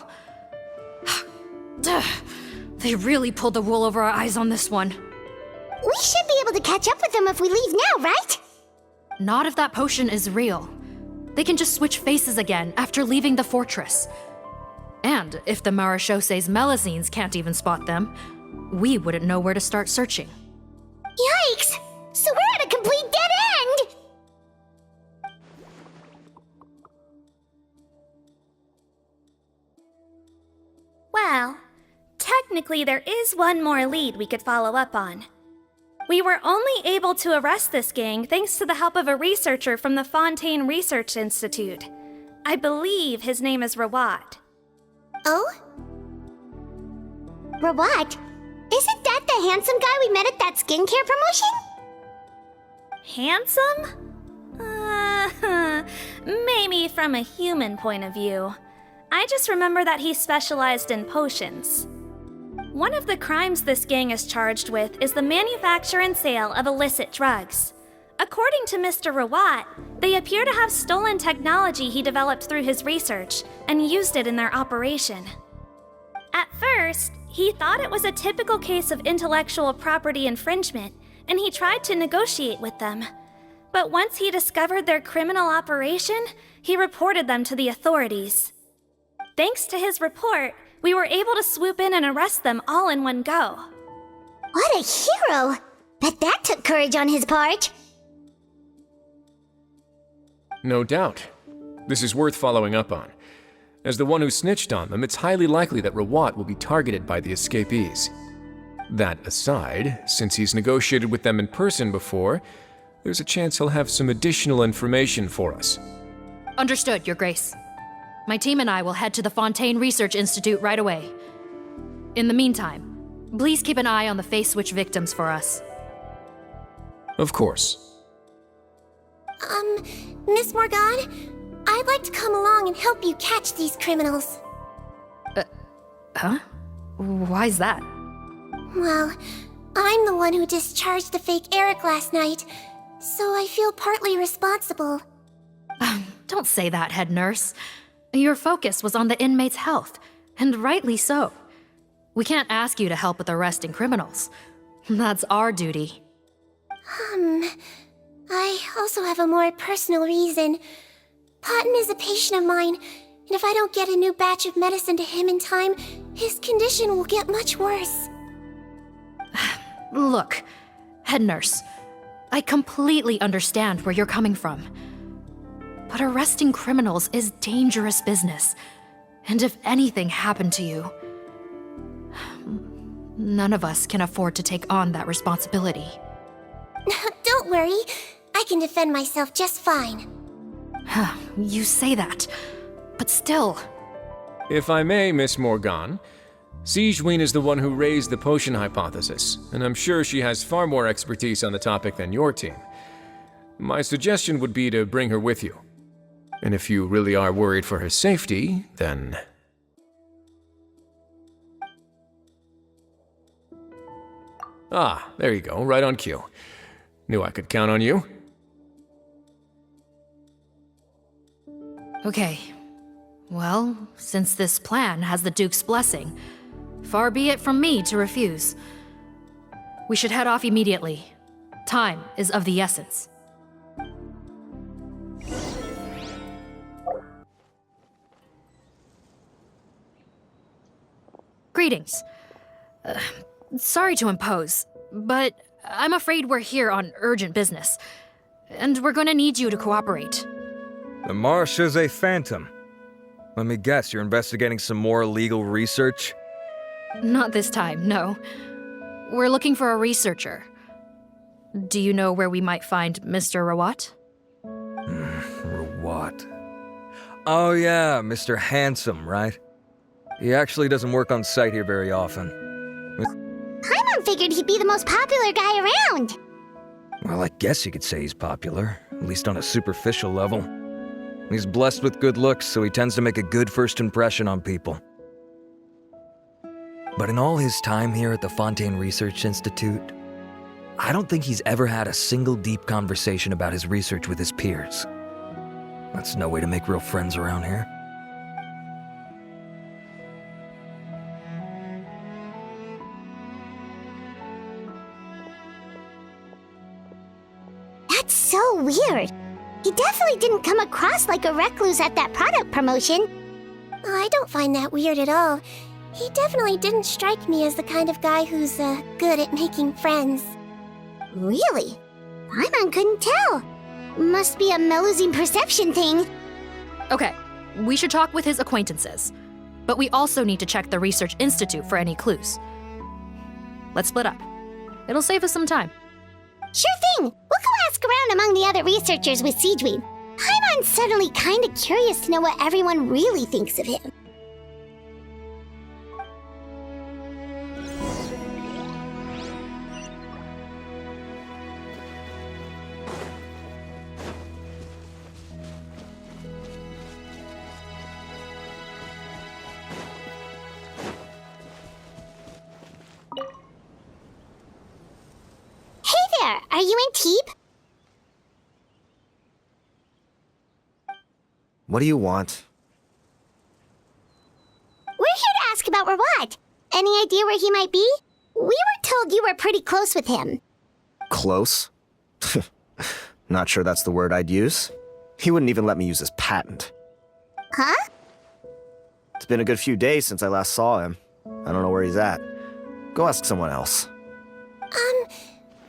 They really pulled the wool over our eyes on this one. We should be able to catch up with them if we leave now, right? Not if that potion is real. They can just switch faces again after leaving the fortress. And if the Marechaussee's Melusines can't even spot them, we wouldn't know where to start searching. Yikes! So we're at a complete dead end! Well, technically there is one more lead we could follow up on. We were only able to arrest this gang thanks to the help of a researcher from the Fontaine Research Institute. I believe his name is Rawat. Oh? Rawat? Isn't that the handsome guy we met at that skincare promotion? Handsome? Maybe from a human point of view. I just remember that he specialized in potions. One of the crimes this gang is charged with is the manufacture and sale of illicit drugs. According to Mr. Rawat, they appear to have stolen technology he developed through his research and used it in their operation. At first, he thought it was a typical case of intellectual property infringement, and he tried to negotiate with them. But once he discovered their criminal operation, he reported them to the authorities. Thanks to his report, we were able to swoop in and arrest them all in one go. What a hero! Bet that took courage on his part. No doubt. This is worth following up on. As the one who snitched on them, it's highly likely that Rawat will be targeted by the escapees. That aside, since he's negotiated with them in person before, there's a chance he'll have some additional information for us. Understood, Your Grace. My team and I will head to the Fontaine Research Institute right away. In the meantime, please keep an eye on the face switch victims for us. Of course. Miss Morgan, I'd like to come along and help you catch these criminals. Huh? Why's that? Well, I'm the one who discharged the fake Eric last night, so I feel partly responsible. Don't say that, head nurse. Your focus was on the inmates' health, and rightly so. We can't ask you to help with arresting criminals. That's our duty. I also have a more personal reason. Potton is a patient of mine, and if I don't get a new batch of medicine to him in time, his condition will get much worse. Look, head nurse, I completely understand where you're coming from. But arresting criminals is dangerous business, and if anything happened to you, none of us can afford to take on that responsibility. Don't worry, I can defend myself just fine. You say that, but still. If I may, Miss Morgan, Sigewinne is the one who raised the potion hypothesis, and I'm sure she has far more expertise on the topic than your team. My suggestion would be to bring her with you. And if you really are worried for her safety, then... Ah, there you go, right on cue. Knew I could count on you. Okay. Well, since this plan has the Duke's blessing, far be it from me to refuse. We should head off immediately. Time is of the essence. Greetings. Sorry to impose, but I'm afraid we're here on urgent business, and we're gonna need you to cooperate. The Marche Phantom. Let me guess, you're investigating some more illegal research? Not this time, no. We're looking for a researcher. Do you know where we might find Mr. Rawat? Rawat. Oh yeah, Mr. Handsome, right? He actually doesn't work on site here very often. Paimon figured he'd be the most popular guy around. Well, I guess you could say he's popular, at least on a superficial level. He's blessed with good looks, so he tends to make a good first impression on people. But in all his time here at the Fontaine Research Institute, I don't think he's ever had a single deep conversation about his research with his peers. That's no way to make real friends around here. That's so weird. He definitely didn't come across like a recluse at that product promotion. Oh, I don't find that weird at all. He definitely didn't strike me as the kind of guy who's, good at making friends. Really? Paimon couldn't tell. Must be a Melusine perception thing. Okay, we should talk with his acquaintances, but we also need to check the Research Institute for any clues. Let's split up. It'll save us some time. Sure thing! We'll go ask around among the other researchers with Sigewinne. Paimon's suddenly kinda curious to know what everyone really thinks of him. Are you in Teep? What do you want? We're here to ask about Rawat. Any idea where he might be? We were told you were pretty close with him. Close? Not sure that's the word I'd use. He wouldn't even let me use his patent. Huh? It's been a good few days since I last saw him. I don't know where he's at. Go ask someone else.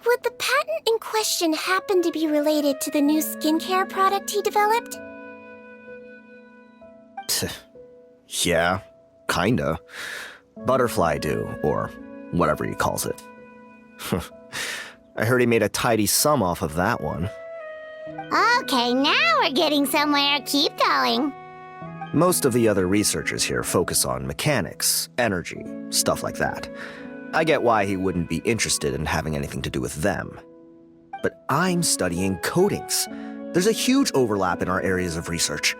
Would the patent in question happen to be related to the new skincare product he developed? Yeah, kinda. Butterfly dew, or whatever he calls it. I heard he made a tidy sum off of that one. Okay, now we're getting somewhere. Keep going. Most of the other researchers here focus on mechanics, energy, stuff like that. I get why he wouldn't be interested in having anything to do with them. But I'm studying coatings. There's a huge overlap in our areas of research.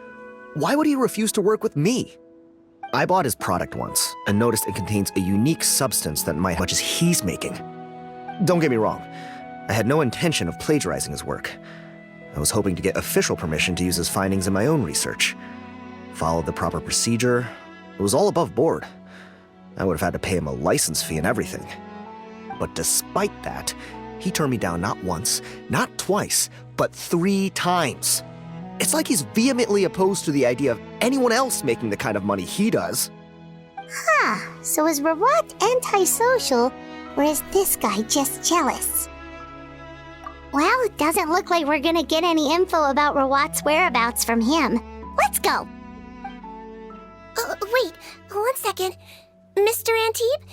Why would he refuse to work with me? I bought his product once and noticed it contains a unique substance that might much as he's making. Don't get me wrong, I had no intention of plagiarizing his work. I was hoping to get official permission to use his findings in my own research. Followed the proper procedure. It was all above board. I would have had to pay him a license fee and everything. But despite that, he turned me down not once, not twice, but 3 times. It's like he's vehemently opposed to the idea of anyone else making the kind of money he does. Huh, so is Rawat antisocial, or is this guy just jealous? Well, it doesn't look like we're gonna get any info about Rawat's whereabouts from him. Let's go! Wait, 1 second. Mr. Antibes,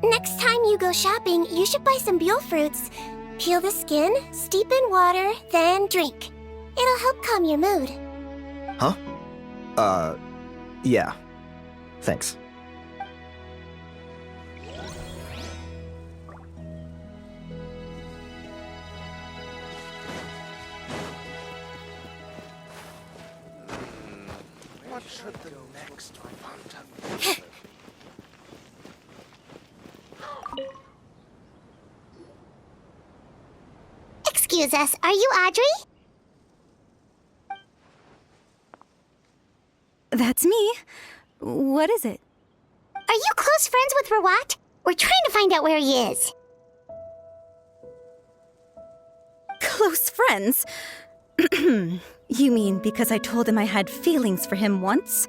next time you go shopping, you should buy some Buell fruits. Peel the skin, steep in water, then drink. It'll help calm your mood. Huh? Yeah. Thanks. What should the next font have? Excuse us, are you Audrey? That's me. What is it? Are you close friends with Rawat? We're trying to find out where he is. Close friends? You mean because I told him I had feelings for him once?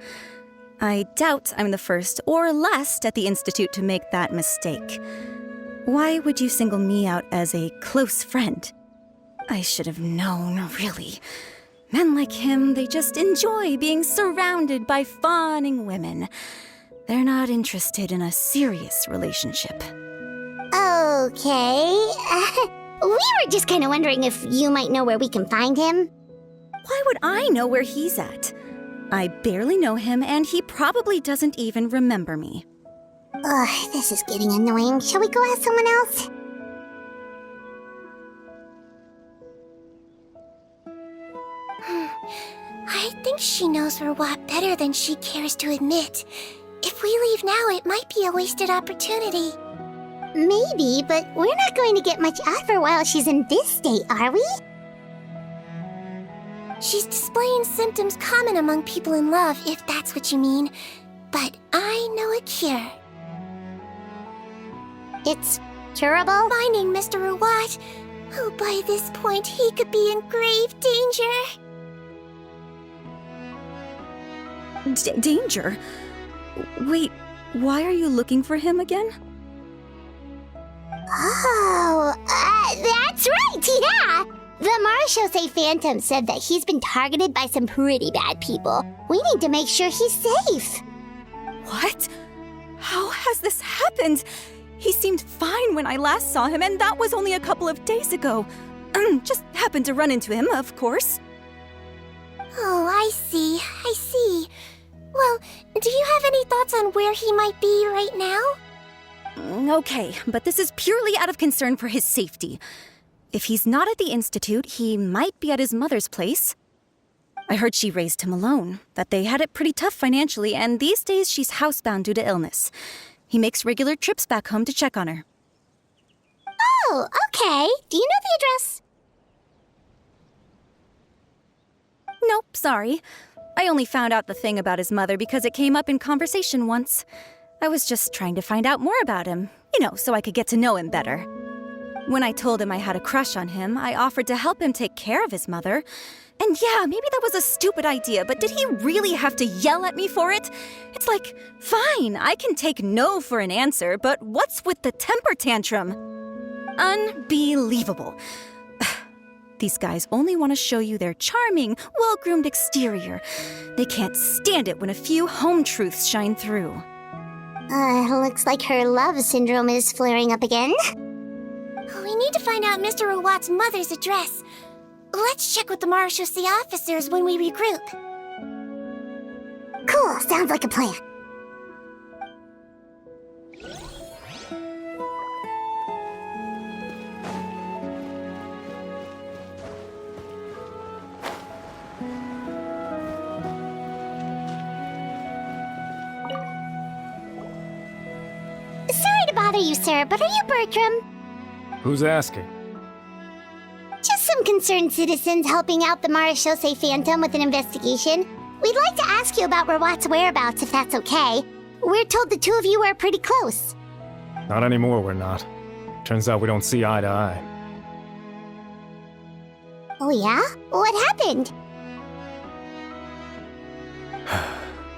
I doubt I'm the first or last at the Institute to make that mistake. Why would you single me out as a close friend? I should have known, really. Men like him, they just enjoy being surrounded by fawning women. They're not interested in a serious relationship. Okay. We were just kind of wondering if you might know where we can find him. Why would I know where he's at? I barely know him, and he probably doesn't even remember me. Ugh, this is getting annoying. Shall we go ask someone else? I think she knows Rawat better than she cares to admit. If we leave now, it might be a wasted opportunity. Maybe, but we're not going to get much out of her while she's in this state, are we? She's displaying symptoms common among people in love, if that's what you mean. But I know a cure. It's curable? Finding Mr. Rawat, who by this point he could be in grave danger. Danger? Wait, why are you looking for him again? Oh, that's right, yeah! The Marechaussee Phantom said that he's been targeted by some pretty bad people. We need to make sure he's safe. What? How has this happened? He seemed fine when I last saw him, and that was only a couple of days ago. Just happened to run into him, of course. Oh, I see. Well, do you have any thoughts on where he might be right now? Okay, but this is purely out of concern for his safety. If he's not at the Institute, he might be at his mother's place. I heard she raised him alone, that they had it pretty tough financially, and these days she's housebound due to illness. He makes regular trips back home to check on her. Oh, okay. Do you know the address? Nope, sorry. I only found out the thing about his mother because it came up in conversation once. I was just trying to find out more about him, so I could get to know him better. When I told him I had a crush on him, I offered to help him take care of his mother. And yeah, maybe that was a stupid idea, but did he really have to yell at me for it? It's like, fine, I can take no for an answer, but what's with the temper tantrum? Unbelievable. These guys only want to show you their charming, well-groomed exterior. They can't stand it when a few home truths shine through. Looks like her love syndrome is flaring up again. We need to find out Mr. Rawat's mother's address. Let's check with the Marechaussee officers when we regroup. Cool, sounds like a plan. Sorry to bother you, sir, but are you Bertram? Who's asking? Just some concerned citizens helping out the Marechaussee Phantom with an investigation. We'd like to ask you about Rawat's whereabouts, if that's okay. We're told the two of you are pretty close. Not anymore, we're not. Turns out we don't see eye to eye. Oh yeah? What happened?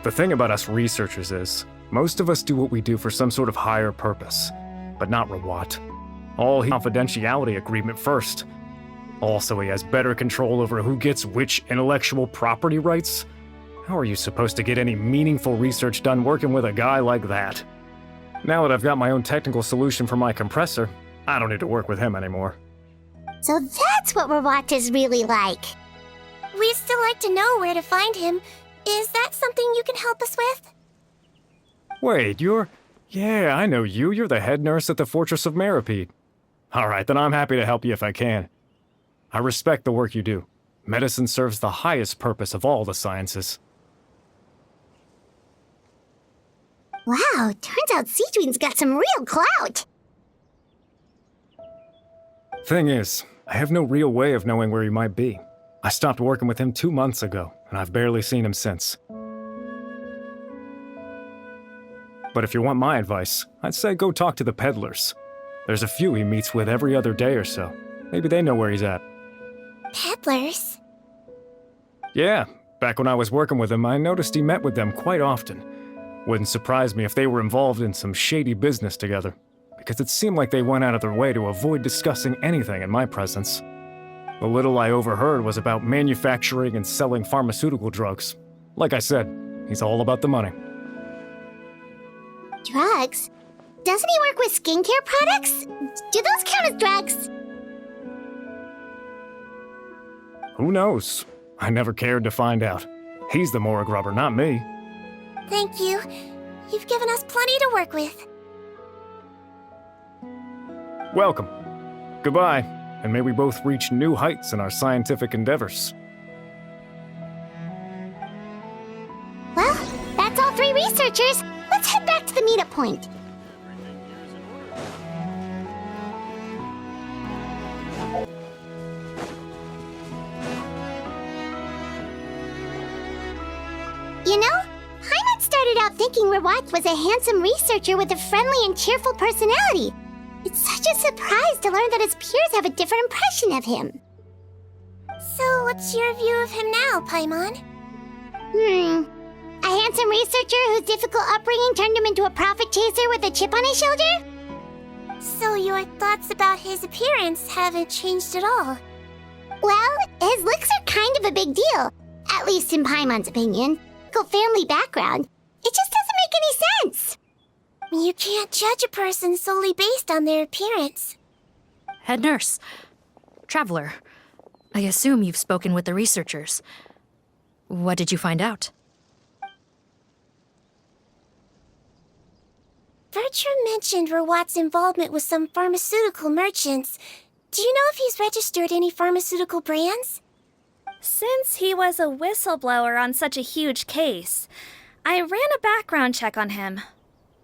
The thing about us researchers is, most of us do what we do for some sort of higher purpose. But not Rawat. All confidentiality agreement first. Also, he has better control over who gets which intellectual property rights. How are you supposed to get any meaningful research done working with a guy like that? Now that I've got my own technical solution for my compressor, I don't need to work with him anymore. So that's what Rawat is really like. We'd still like to know where to find him. Is that something you can help us with? Wait, Yeah, I know you. You're the head nurse at the Fortress of Meripede. Alright, then I'm happy to help you if I can. I respect the work you do. Medicine serves the highest purpose of all the sciences. Wow, turns out Sigewinne's got some real clout. Thing is, I have no real way of knowing where he might be. I stopped working with him 2 months ago, and I've barely seen him since. But if you want my advice, I'd say go talk to the peddlers. There's a few he meets with every other day or so. Maybe they know where he's at. Peddlers? Yeah, back when I was working with him, I noticed he met with them quite often. Wouldn't surprise me if they were involved in some shady business together, because it seemed like they went out of their way to avoid discussing anything in my presence. The little I overheard was about manufacturing and selling pharmaceutical drugs. Like I said, he's all about the money. Drugs? Doesn't he work with skincare products? Do those count as drugs? Who knows? I never cared to find out. He's the morgue rubber, not me. Thank you. You've given us plenty to work with. Welcome. Goodbye, and may we both reach new heights in our scientific endeavors. Well, that's all 3 researchers. Let's head back to the meetup point. You know, Paimon started out thinking Rawat was a handsome researcher with a friendly and cheerful personality. It's such a surprise to learn that his peers have a different impression of him. So, what's your view of him now, Paimon? A handsome researcher whose difficult upbringing turned him into a profit chaser with a chip on his shoulder? So your thoughts about his appearance haven't changed at all? Well, his looks are kind of a big deal. At least in Paimon's opinion. Family background. It just doesn't make any sense. You can't judge a person solely based on their appearance. Head nurse. Traveler. I assume you've spoken with the researchers. What did you find out? Bertram mentioned Rawat's involvement with some pharmaceutical merchants. Do you know if he's registered any pharmaceutical brands? Since he was a whistleblower on such a huge case, I ran a background check on him.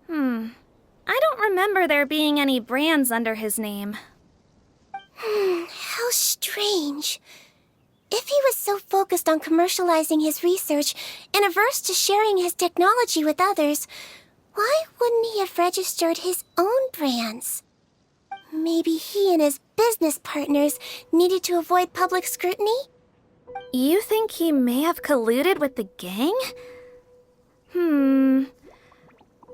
I don't remember there being any brands under his name. How strange. If he was so focused on commercializing his research and averse to sharing his technology with others, why wouldn't he have registered his own brands? Maybe he and his business partners needed to avoid public scrutiny? You think he may have colluded with the gang?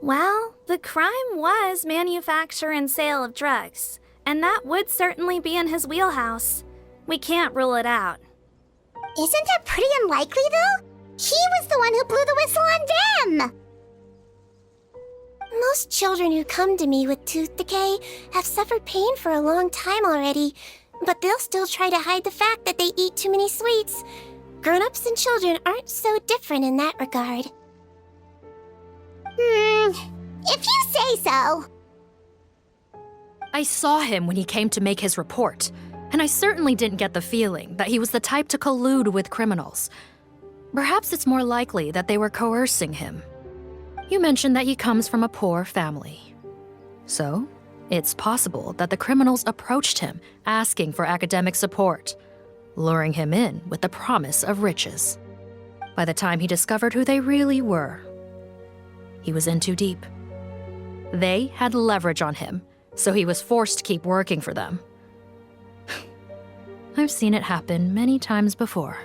Well, the crime was manufacture and sale of drugs, and that would certainly be in his wheelhouse. We can't rule it out. Isn't that pretty unlikely, though? He was the one who blew the whistle on them! Most children who come to me with tooth decay have suffered pain for a long time already, but they'll still try to hide the fact that they eat too many sweets. Grown-ups and children aren't so different in that regard. If you say so. I saw him when he came to make his report, and I certainly didn't get the feeling that he was the type to collude with criminals. Perhaps it's more likely that they were coercing him. You mentioned that he comes from a poor family. So, it's possible that the criminals approached him asking for academic support, luring him in with the promise of riches. By the time he discovered who they really were, he was in too deep. They had leverage on him, so he was forced to keep working for them. I've seen it happen many times before.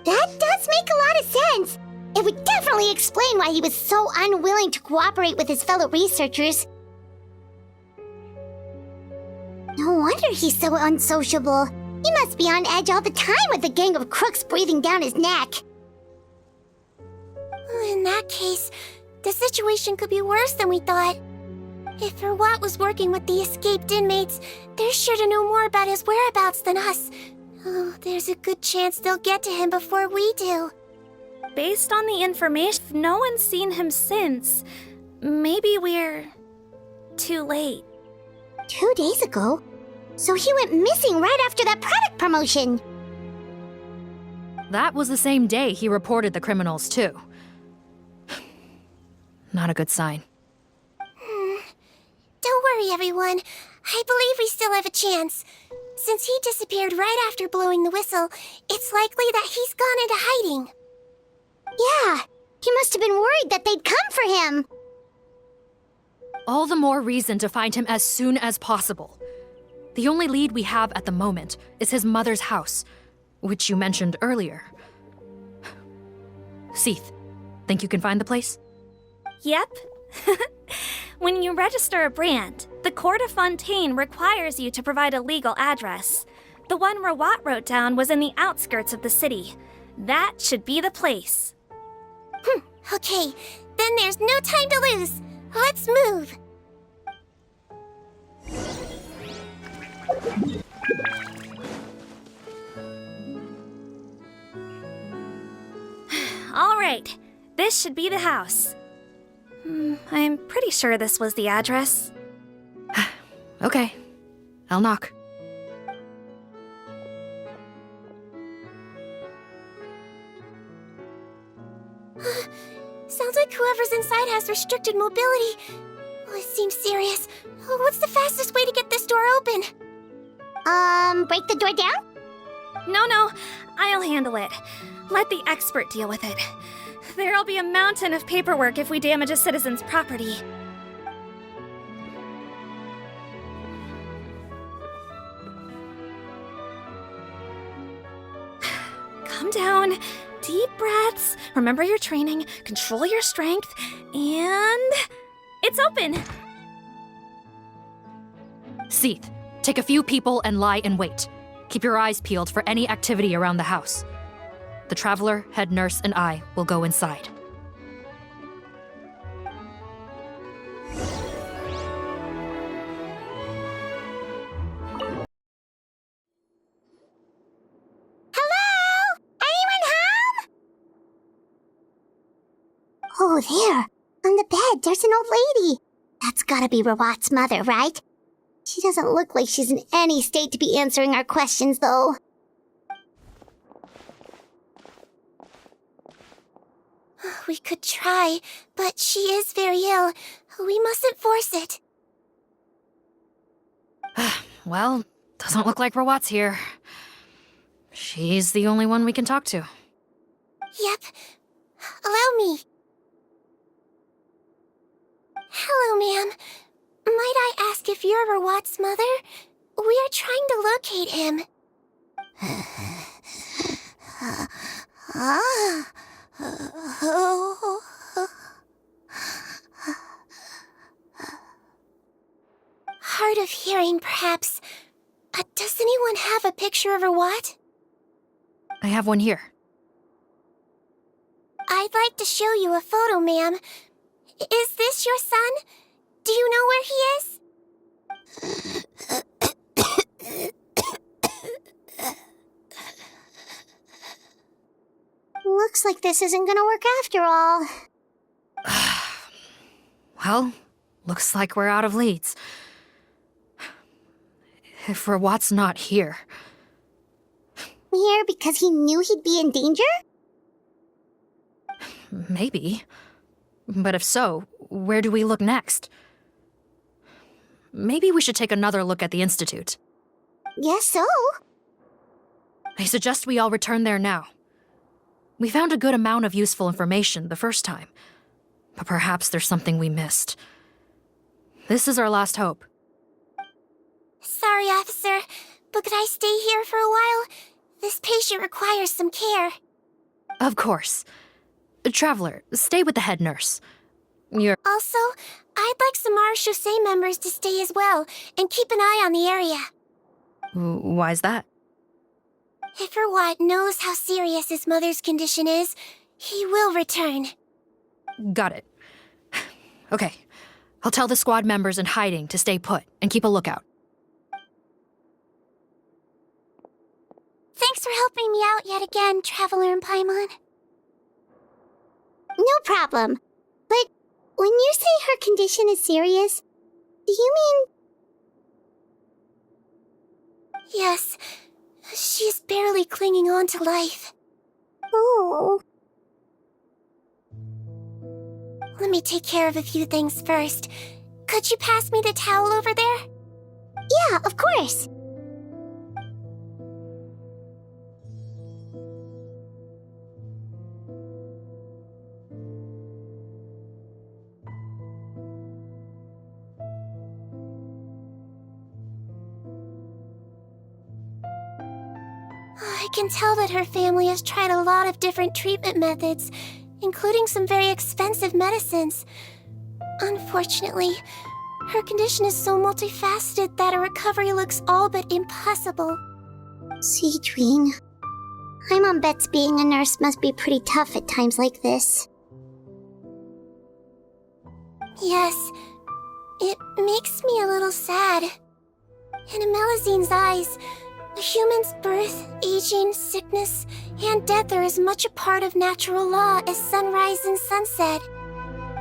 That does make a lot of sense. It would definitely explain why he was so unwilling to cooperate with his fellow researchers. No wonder he's so unsociable. He must be on edge all the time with a gang of crooks breathing down his neck. In that case, the situation could be worse than we thought. If Rawat was working with the escaped inmates, they're sure to know more about his whereabouts than us. Oh, there's a good chance they'll get to him before we do. Based on the information, if no one's seen him since, maybe we're too late. 2 days ago? So he went missing right after that product promotion. That was the same day he reported the criminals, too. Not a good sign. Don't worry, everyone. I believe we still have a chance. Since he disappeared right after blowing the whistle, it's likely that he's gone into hiding. Yeah, he must have been worried that they'd come for him. All the more reason to find him as soon as possible. The only lead we have at the moment is his mother's house, which you mentioned earlier. Seath, think you can find the place? Yep. When you register a brand, the Court of Fontaine requires you to provide a legal address. The one Rawat wrote down was in the outskirts of the city. That should be the place. Okay, then there's no time to lose. Let's move. All right, this should be the house. I'm pretty sure this was the address. Okay, I'll knock. Sounds like whoever's inside has restricted mobility. Oh, it seems serious. Oh, what's the fastest way to get this door open? Break the door down? No, I'll handle it. Let the expert deal with it. There'll be a mountain of paperwork if we damage a citizen's property. Calm down. Deep breaths. Remember your training. Control your strength. And... it's open! Seath, take a few people and lie in wait. Keep your eyes peeled for any activity around the house. The Traveler, head nurse, and I will go inside. Hello? Anyone home? Oh, there. On the bed, there's an old lady. That's gotta be Rawat's mother, right? She doesn't look like she's in any state to be answering our questions, though. We could try, but she is very ill. We mustn't force it. Well, doesn't look like Rawat's here. She's the only one we can talk to. Yep. Allow me. Hello, ma'am. Might I ask if you're Rawat's mother? We are trying to locate him. Hard of hearing, perhaps. Does anyone have a picture of Rawat? I have one here. I'd like to show you a photo, ma'am. Is this your son? Do you know where he is? Looks like this isn't gonna work after all. Well, looks like we're out of leads. If Rawat's not here... Here because he knew he'd be in danger? Maybe. But if so, where do we look next? Maybe we should take another look at the Institute. Guess so. I suggest we all return there now. We found a good amount of useful information the first time, but perhaps there's something we missed. This is our last hope. Sorry, officer, but could I stay here for a while? This patient requires some care. Of course. Traveler, stay with the head nurse. Also, I'd like some Marechaussee members to stay as well, and keep an eye on the area. Why's that? If Rawat knows how serious his mother's condition is, he will return. Got it. Okay. I'll tell the squad members in hiding to stay put and keep a lookout. Thanks for helping me out yet again, Traveler and Paimon. No problem. But when you say her condition is serious, do you mean... Yes. She's barely clinging on to life. Oh. Let me take care of a few things first. Could you pass me the towel over there? Yeah, of course. I can tell that her family has tried a lot of different treatment methods, including some very expensive medicines. Unfortunately, her condition is so multifaceted that a recovery looks all but impossible. Sigewinne, my mom bets being a nurse must be pretty tough at times like this. Yes, it makes me a little sad. In a Melizine's eyes, a human's birth, aging, sickness, and death are as much a part of natural law as sunrise and sunset.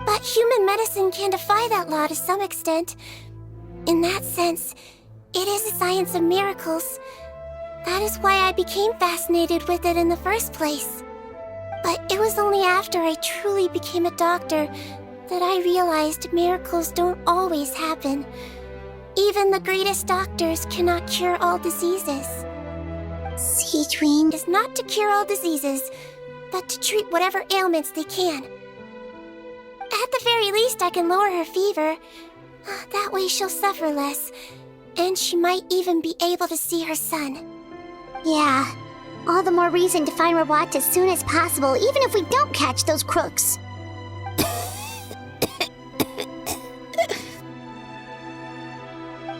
But human medicine can defy that law to some extent. In that sense, it is a science of miracles. That is why I became fascinated with it in the first place. But it was only after I truly became a doctor that I realized miracles don't always happen. Even the greatest doctors cannot cure all diseases. Sigewinne is not to cure all diseases, but to treat whatever ailments they can. At the very least, I can lower her fever. That way she'll suffer less, and she might even be able to see her son. Yeah, all the more reason to find Rawat as soon as possible, even if we don't catch those crooks.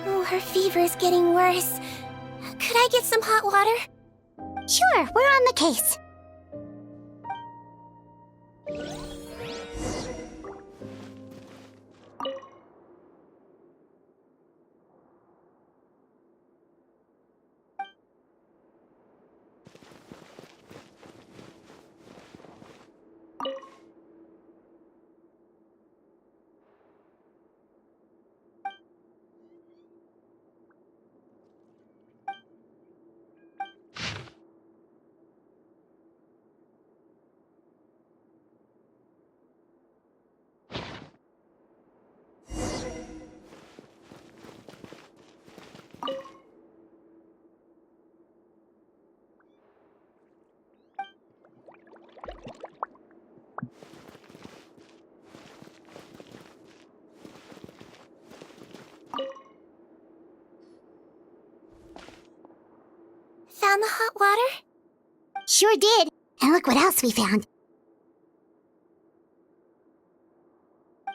Oh, her fever is getting worse. Could I get some hot water? Sure, we're on the case. Found the hot water? Sure did. And look what else we found.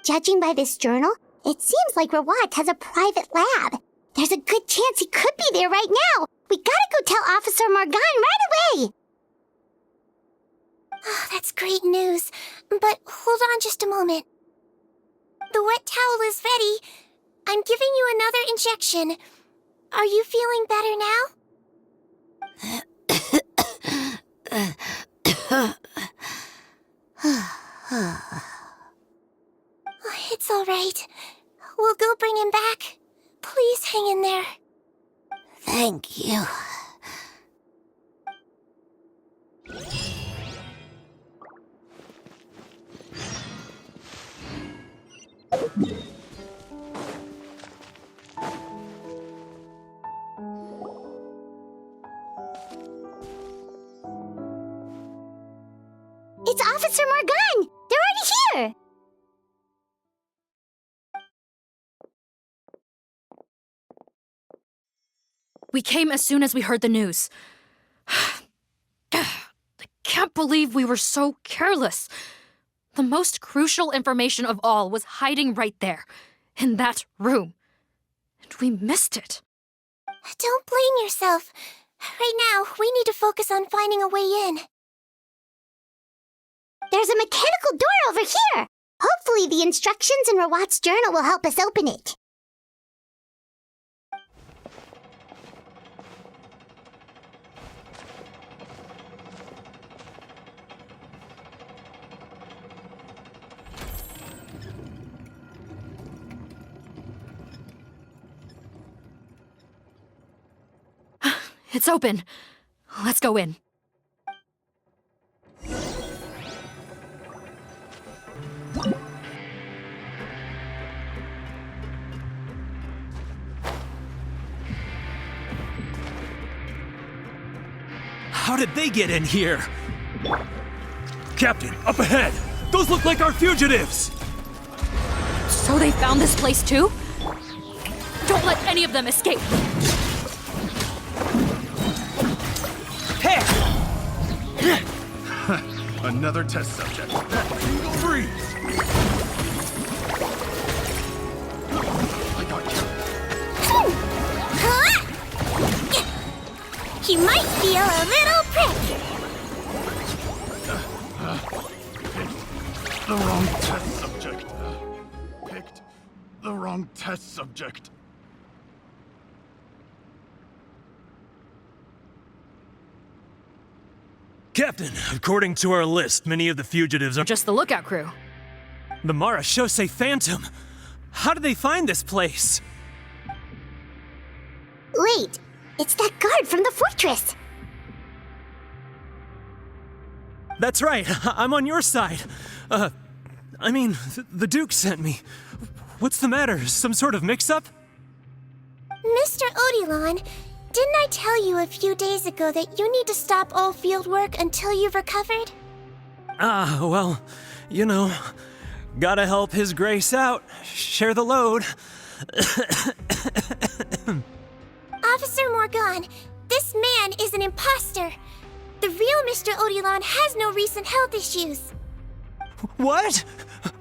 Judging by this journal, it seems like Rawat has a private lab. There's a good chance he could be there right now. We gotta go tell Officer Morgan right away. Oh, that's great news. But hold on just a moment. The wet towel is ready. I'm giving you another injection. Are you feeling better now? It's all right. We'll go bring him back. Please hang in there. Thank you. It's Officer Morgan! They're already here! We came as soon as we heard the news. I can't believe we were so careless. The most crucial information of all was hiding right there, in that room. And we missed it. Don't blame yourself. Right now, we need to focus on finding a way in. There's a mechanical door over here! Hopefully the instructions in Rawat's journal will help us open it. It's open. Let's go in. How did they get in here? Captain, up ahead! Those look like our fugitives! So they found this place too? Don't let any of them escape! Hey! Another test subject. Freeze! He might feel a little prick. The wrong test subject. Picked the wrong test subject. Captain, according to our list, many of the fugitives are just the lookout crew. The Marashose Phantom. How did they find this place? Wait, it's that guard from the fortress. That's right, I'm on your side. The Duke sent me. What's the matter? Some sort of mix-up? Mr. Odilon, didn't I tell you a few days ago that you need to stop all field work until you've recovered? Well, gotta help His Grace out. Share the load. Officer Morgan, this man is an imposter. The real Mr. Odilon has no recent health issues. What?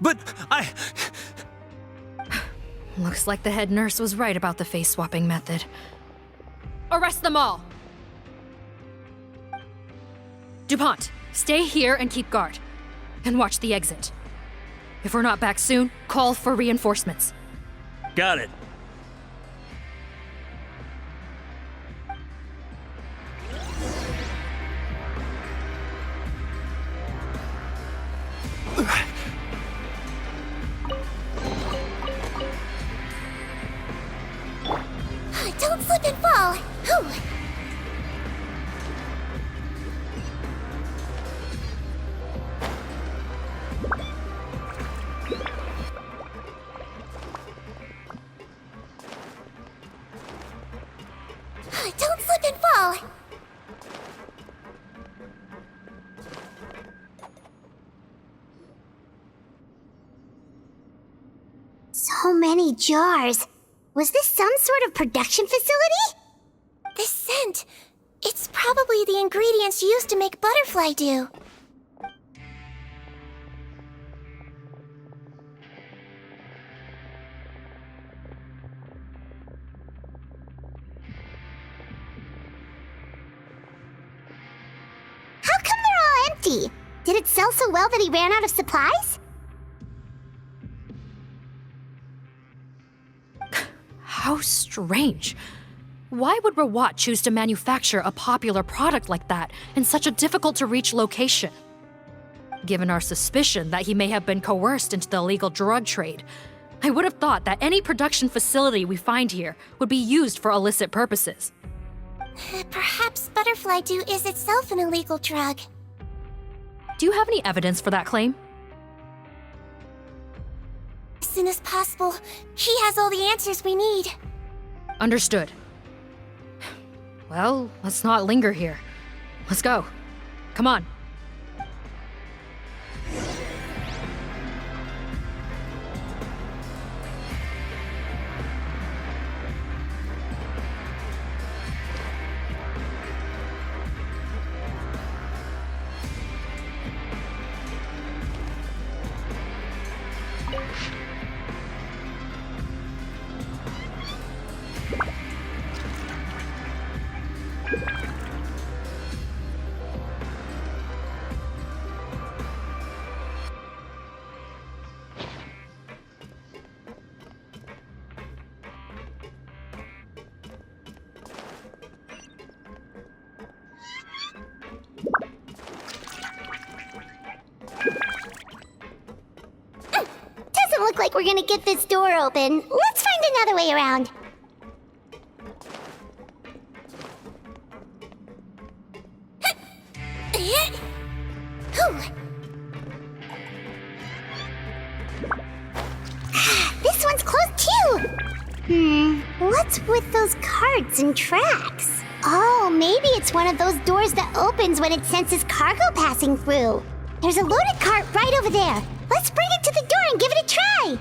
But Looks like the head nurse was right about the face-swapping method. Arrest them all! DuPont, stay here and keep guard. And watch the exit. If we're not back soon, call for reinforcements. got it. Don't slip and fall. Whew. Don't slip and fall. So many jars. Was this some sort of production facility? This scent, it's probably the ingredients used to make butterfly dew. How come they're all empty? Did it sell so well that he ran out of supplies? How strange. Why would Rawat choose to manufacture a popular product like that in such a difficult-to-reach location? Given our suspicion that he may have been coerced into the illegal drug trade, I would have thought that any production facility we find here would be used for illicit purposes. Perhaps butterfly dew is itself an illegal drug. Do you have any evidence for that claim? As soon as possible, he has all the answers we need. Understood. Well, let's not linger here. Let's go. Come on. Doesn't look like we're gonna get this door open. Let's find another way around. This one's closed too! What's with those carts and tracks? Oh, maybe it's one of those doors that opens when it senses cargo passing through. There's a loaded cart right over there. Let's bring it to the door and give it a try!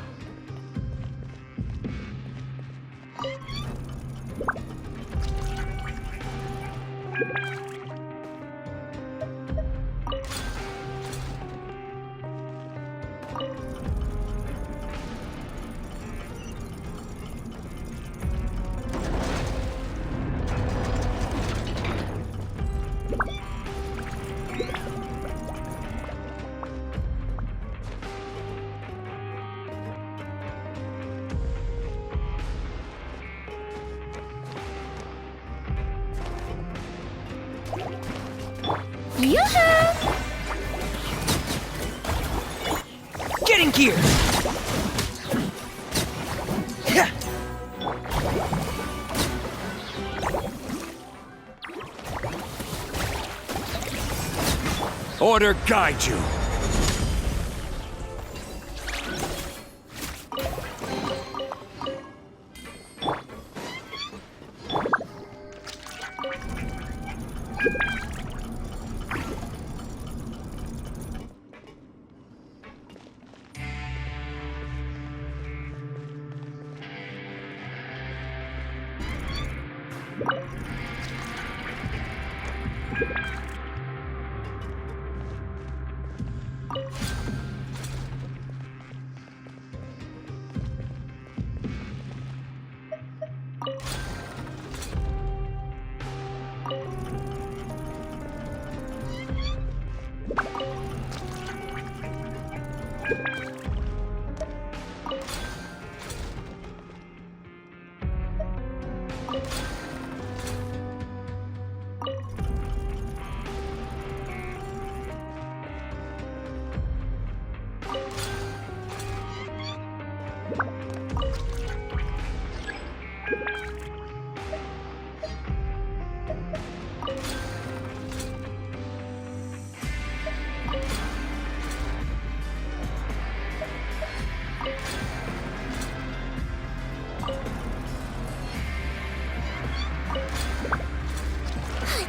Yoo-hoo! Get in gear! Yeah. Order guide you.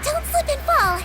Don't slip and fall!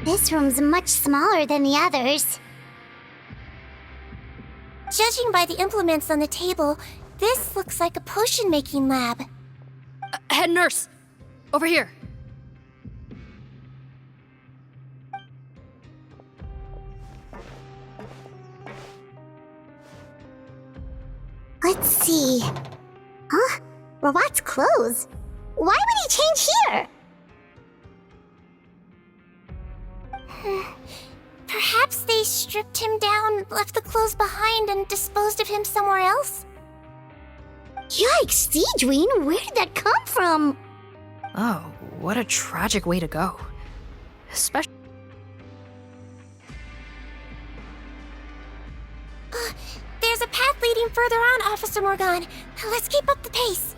This room's much smaller than the others. Judging by the implements on the table, this looks like a potion-making lab. Head nurse! Over here! Let's see. Huh? Robot's clothes? Why would he change here? Perhaps they stripped him down, left the clothes behind, and disposed of him somewhere else? Yikes, Sigewinne, where did that come from? Oh, what a tragic way to go. Especially. There's a path leading further on, Officer Morgan. Let's keep up the pace.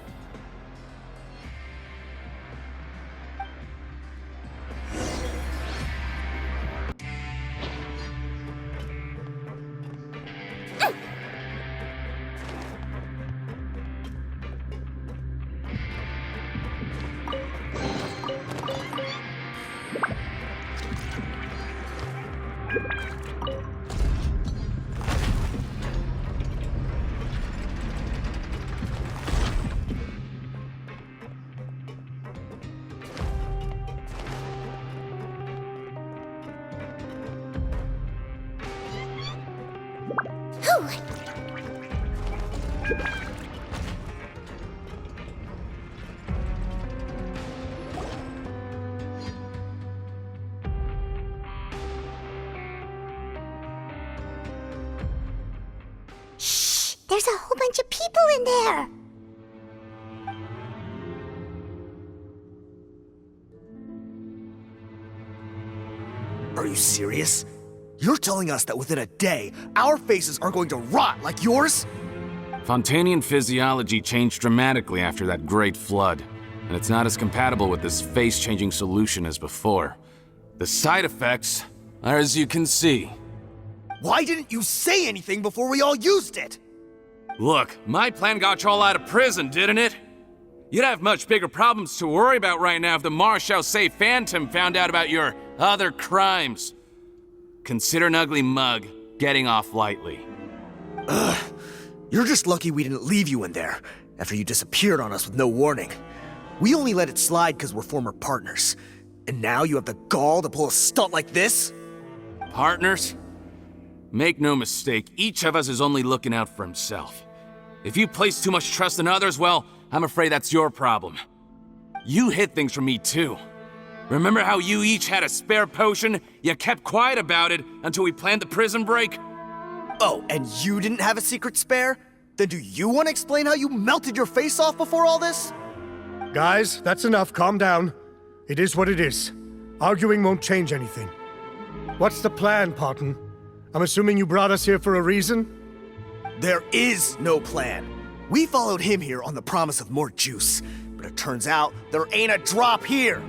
Shh! There's a whole bunch of people in there! Are you serious? You're telling us that within a day, our faces are going to rot like yours? Fontanian physiology changed dramatically after that great flood, and it's not as compatible with this face-changing solution as before. The side effects are as you can see. Why didn't you say anything before we all used it? Look, my plan got you all out of prison, didn't it? You'd have much bigger problems to worry about right now if the Marechaussee Phantom found out about your other crimes. Consider an ugly mug getting off lightly. Ugh. You're just lucky we didn't leave you in there after you disappeared on us with no warning. We only let it slide because we're former partners. And now you have the gall to pull a stunt like this? Partners? Make no mistake, each of us is only looking out for himself. If you place too much trust in others, well, I'm afraid that's your problem. You hid things from me too. Remember how you each had a spare potion? You kept quiet about it until we planned the prison break? Oh, and you didn't have a secret spare? Then do you want to explain how you melted your face off before all this? Guys, that's enough. Calm down. It is what it is. Arguing won't change anything. What's the plan, Parton? I'm assuming you brought us here for a reason? There is no plan. We followed him here on the promise of more juice, but it turns out there ain't a drop here.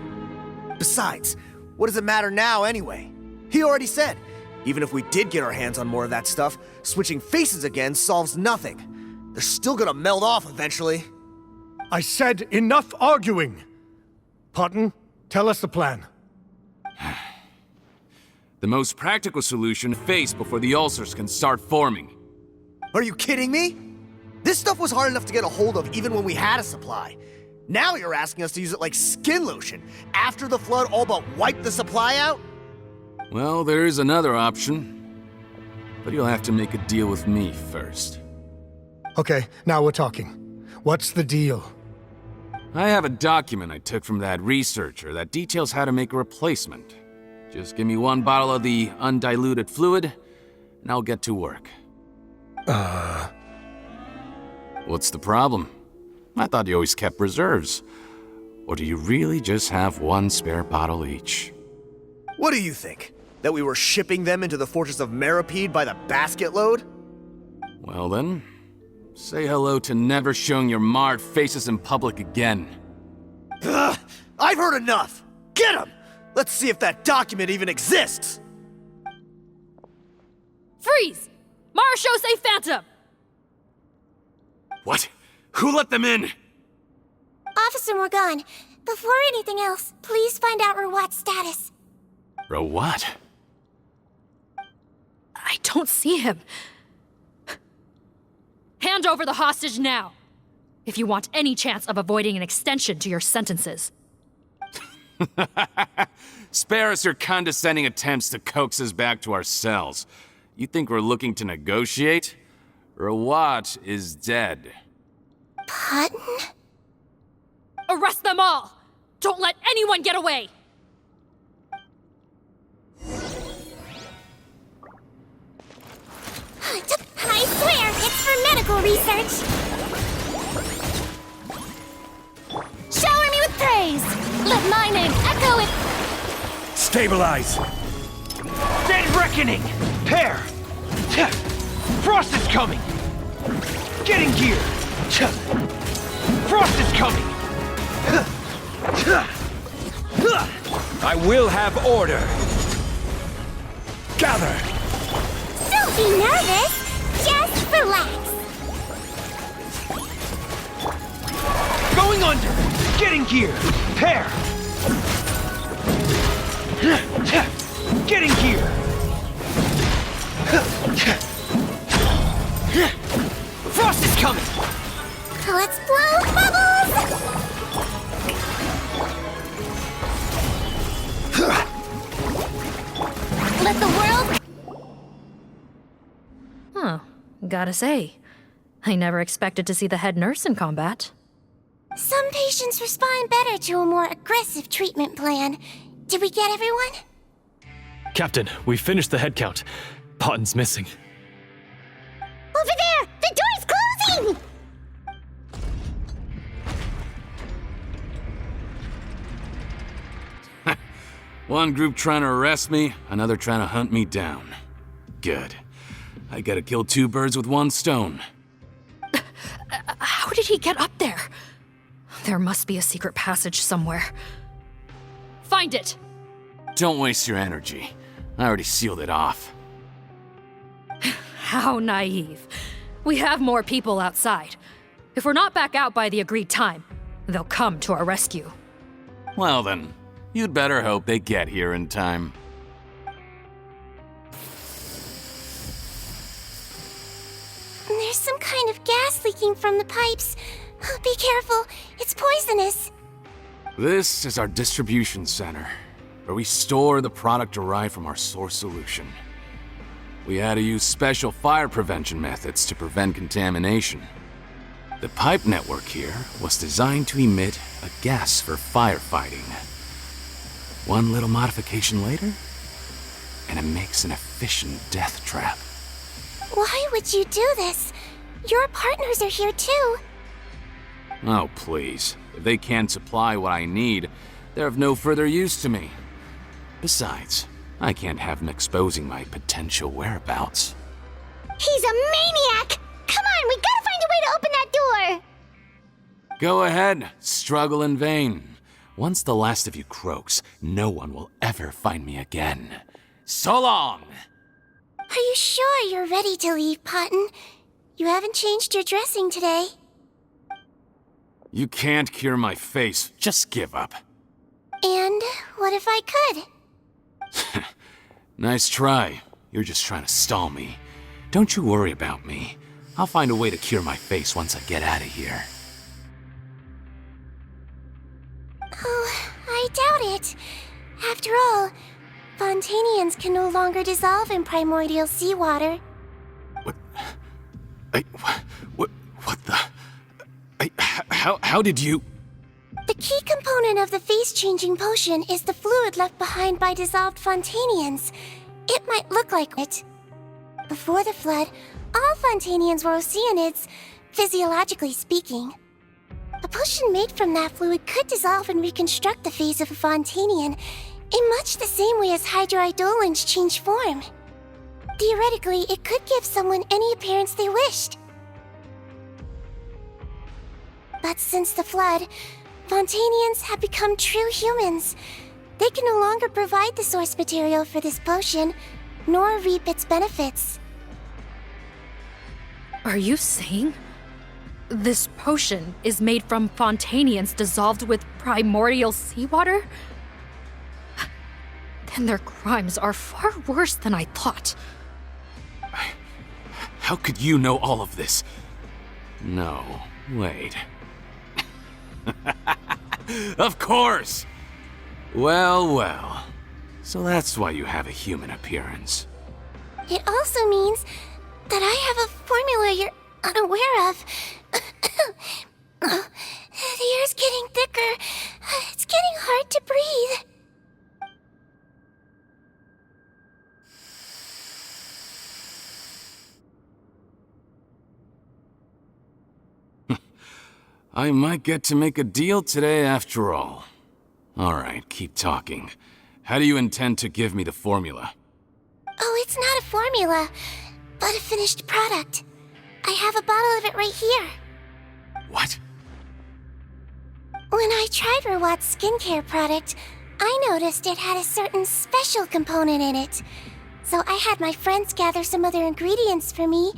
Besides, what does it matter now anyway? He already said, even if we did get our hands on more of that stuff, switching faces again solves nothing. They're still gonna melt off eventually. I said enough arguing! Parton, tell us the plan. The most practical solution, face before the ulcers can start forming. Are you kidding me? This stuff was hard enough to get a hold of even when we had a supply. Now you're asking us to use it like skin lotion, after the flood all but wiped the supply out? Well, there is another option. But you'll have to make a deal with me first. Okay, now we're talking. What's the deal? I have a document I took from that researcher that details how to make a replacement. Just give me one bottle of the undiluted fluid, and I'll get to work. What's the problem? I thought you always kept reserves. Or do you really just have one spare bottle each? What do you think? That we were shipping them into the fortress of Meripede by the basket load? Well then, say hello to never showing your marred faces in public again. Ugh, I've heard enough! Get him! Let's see if that document even exists! Freeze! Marechaussee Phantom! What? Who let them in? Officer Morgan, before anything else, please find out Rawat's status. Rawat? I don't see him. Hand over the hostage now, if you want any chance of avoiding an extension to your sentences. Spare us your condescending attempts to coax us back to our cells. You think we're looking to negotiate? Rawat is dead. Parton? Arrest them all! Don't let anyone get away! I swear, it's for medical research! Shower me with praise! Let my name echo it! Stabilize! Dead reckoning! Pair! Frost is coming! Get in gear! Frost is coming! I will have order! Gather! Don't be nervous! Just relax! Going under! Get in gear! Pair! Get in gear! Frost is coming! Let's blow bubbles! Let the world... Huh. Gotta say, I never expected to see the head nurse in combat. Some patients respond better to a more aggressive treatment plan. Did we get everyone? Captain, we finished the head count. Potton's missing. Over there! The door's closing! One group trying to arrest me, another trying to hunt me down. Good. I gotta kill two birds with one stone. How did he get up there? There must be a secret passage somewhere. Find it! Don't waste your energy. I already sealed it off. How naive. We have more people outside. If we're not back out by the agreed time, they'll come to our rescue. Well then, you'd better hope they get here in time. There's some kind of gas leaking from the pipes. Oh, be careful, it's poisonous. This is our distribution center, where we store the product derived from our source solution. We had to use special fire prevention methods to prevent contamination. The pipe network here was designed to emit a gas for firefighting. One little modification later, and it makes an efficient death trap. Why would you do this? Your partners are here too. Oh, please. If they can't supply what I need, they're of no further use to me. Besides, I can't have them exposing my potential whereabouts. He's a maniac! Come on, we gotta find a way to open that door! Go ahead, struggle in vain. Once the last of you croaks, no one will ever find me again. So long! Are you sure you're ready to leave, Potton? You haven't changed your dressing today. You can't cure my face, just give up. And what if I could? Nice try. You're just trying to stall me. Don't you worry about me. I'll find a way to cure my face once I get out of here. Oh, I doubt it. After all, Fontanians can no longer dissolve in primordial seawater. What the... How did you... The key component of the face-changing potion is the fluid left behind by dissolved Fontanians. It might look like it. Before the flood, all Fontanians were oceanids, physiologically speaking. A potion made from that fluid could dissolve and reconstruct the face of a Fontanian in much the same way as hydroidolins change form. Theoretically, it could give someone any appearance they wished. But since the flood, Fontanians have become true humans. They can no longer provide the source material for this potion, nor reap its benefits. Are you saying this potion is made from Fontanians dissolved with primordial seawater? Then their crimes are far worse than I thought. How could you know all of this? No, wait. Of course! Well, well. So that's why you have a human appearance. It also means that I have a formula you're unaware of. The air's getting thicker. It's getting hard to breathe. I might get to make a deal today after all. Alright, keep talking. How do you intend to give me the formula? Oh, it's not a formula, but a finished product. I have a bottle of it right here. What? When I tried Rawat's skincare product, I noticed it had a certain special component in it. So I had my friends gather some other ingredients for me,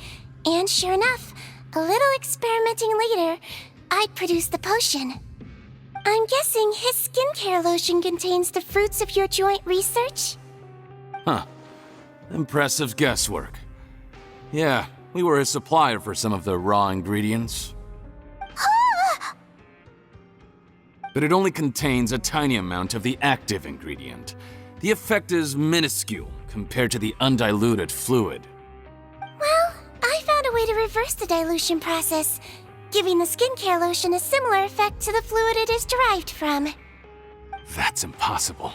and sure enough, a little experimenting later, I'd produced the potion. I'm guessing his skincare lotion contains the fruits of your joint research? Huh. Impressive guesswork. Yeah, we were a supplier for some of the raw ingredients. But it only contains a tiny amount of the active ingredient. The effect is minuscule compared to the undiluted fluid. Well, I found a way to reverse the dilution process, giving the skincare lotion a similar effect to the fluid it is derived from. That's impossible.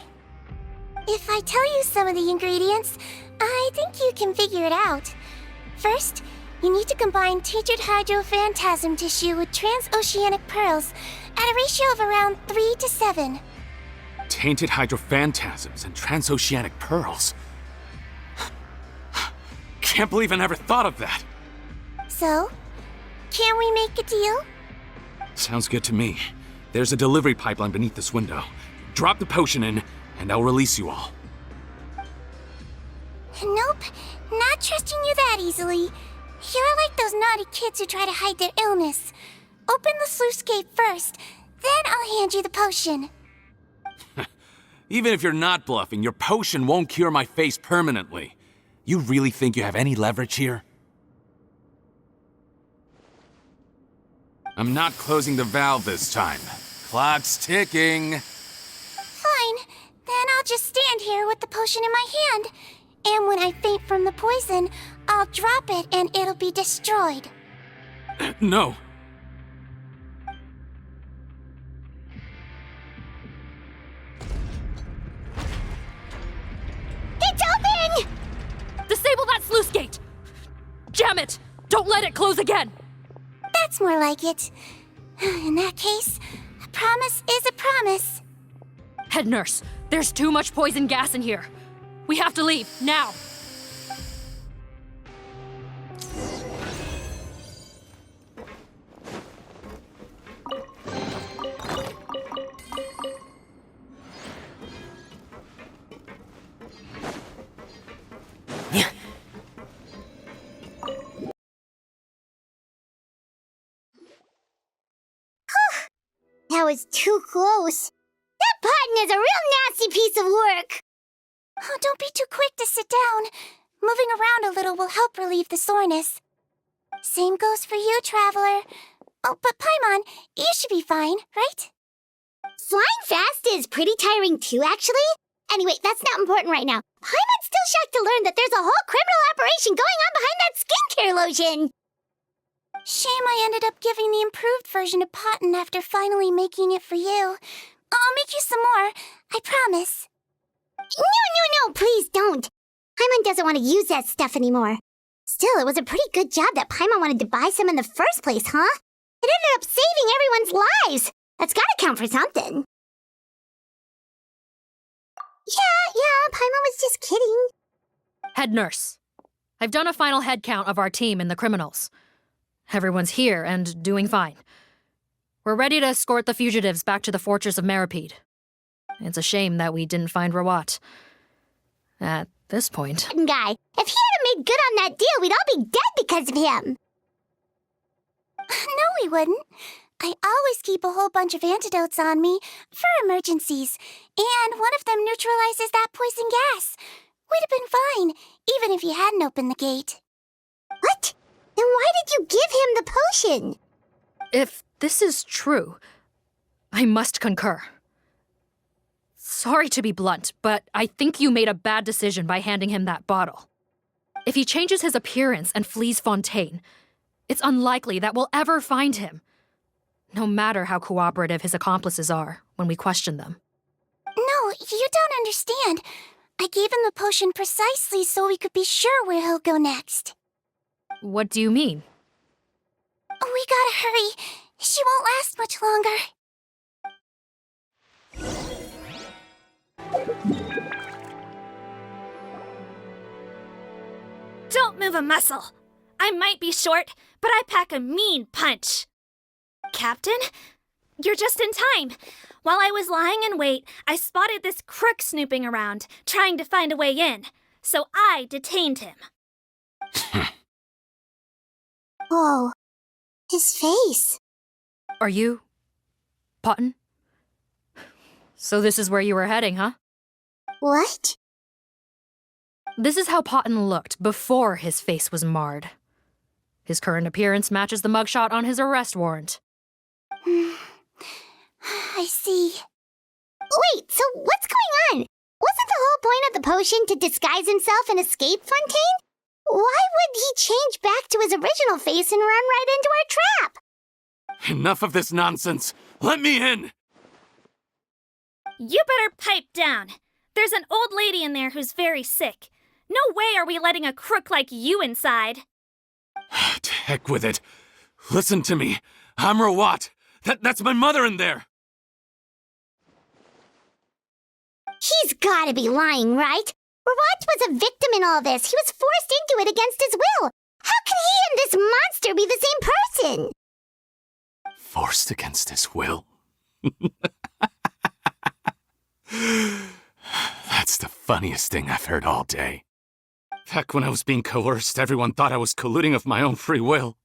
If I tell you some of the ingredients, I think you can figure it out. First, you need to combine tainted hydrophantasm tissue with transoceanic pearls at a ratio of around 3 to 7. Tainted hydrophantasms and transoceanic pearls. Can't believe I never thought of that. So, can we make a deal? Sounds good to me. There's a delivery pipeline beneath this window. Drop the potion in, and I'll release you all. Nope, not trusting you that easily. You're like those naughty kids who try to hide their illness. Open the sluice gate first, then I'll hand you the potion. Even if you're not bluffing, your potion won't cure my face permanently. You really think you have any leverage here? I'm not closing the valve this time. Clock's ticking. Fine, then I'll just stand here with the potion in my hand. And when I faint from the poison, I'll drop it and it'll be destroyed. No. It's open! Disable that sluice gate! Jam it! Don't let it close again! That's more like it. In that case, a promise is a promise. Head nurse, there's too much poison gas in here. We have to leave, now! That was too close. That button is a real nasty piece of work. Oh, don't be too quick to sit down. Moving around a little will help relieve the soreness. Same goes for you, Traveler. Oh, but Paimon, you should be fine, right? Flying fast is pretty tiring too, actually. Anyway, that's not important right now. Paimon's still shocked to learn that there's a whole criminal operation going on behind that skincare lotion. Shame I ended up giving the improved version to Potten after finally making it for you. I'll make you some more, I promise. No, please don't. Paimon doesn't want to use that stuff anymore. Still, it was a pretty good job that Paimon wanted to buy some in the first place, huh? It ended up saving everyone's lives. That's gotta count for something. Yeah, Paimon was just kidding. Head nurse, I've done a final head count of our team and the criminals. Everyone's here and doing fine. We're ready to escort the fugitives back to the fortress of Meripede. It's a shame that we didn't find Rawat. At this point... Guy, if he hadn't made good on that deal, we'd all be dead because of him. No, we wouldn't. I always keep a whole bunch of antidotes on me for emergencies, and one of them neutralizes that poison gas. We'd have been fine, even if you hadn't opened the gate. What? Then why did you give him the potion? If this is true, I must concur. Sorry to be blunt, but I think you made a bad decision by handing him that bottle. If he changes his appearance and flees Fontaine, it's unlikely that we'll ever find him, no matter how cooperative his accomplices are when we question them. No, you don't understand. I gave him the potion precisely so we could be sure where he'll go next. What do you mean? We gotta hurry. She won't last much longer. Don't move a muscle. I might be short, but I pack a mean punch. Captain, you're just in time. While I was lying in wait, I spotted this crook snooping around, trying to find a way in. So I detained him. Oh, his face. Are you... Potten? So this is where you were heading, huh? What? This is how Potten looked before his face was marred. His current appearance matches the mugshot on his arrest warrant. I see. Wait, so what's going on? Wasn't the whole point of the potion to disguise himself and escape Fontaine? Why would he change back to his original face and run right into our trap? Enough of this nonsense. Let me in! You better pipe down. There's an old lady in there who's very sick. No way are we letting a crook like you inside. To heck with it. Listen to me. I'm Rawat. That's my mother in there. He's gotta be lying, right? Rawat was a victim in all this. He was forced into it against his will. How can he and this monster be the same person? Forced against his will? That's the funniest thing I've heard all day. Back when I was being coerced, everyone thought I was colluding of my own free will.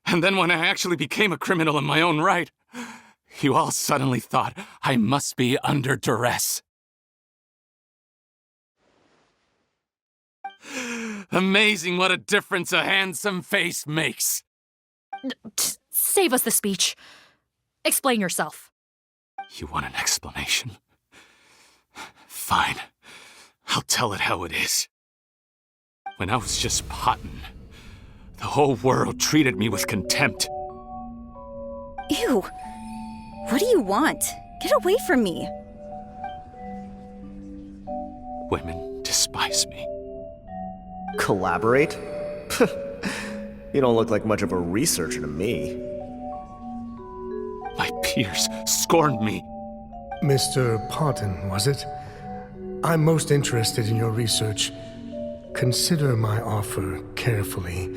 And then when I actually became a criminal in my own right, you all suddenly thought I must be under duress. Amazing what a difference a handsome face makes. Save us the speech. Explain yourself. You want an explanation? Fine. I'll tell it how it is. When I was just potting, the whole world treated me with contempt. Ew. What do you want? Get away from me. Women despise me. Collaborate? You don't look like much of a researcher to me. My peers scorned me. Mr. Parton, was it? I'm most interested in your research. Consider my offer carefully.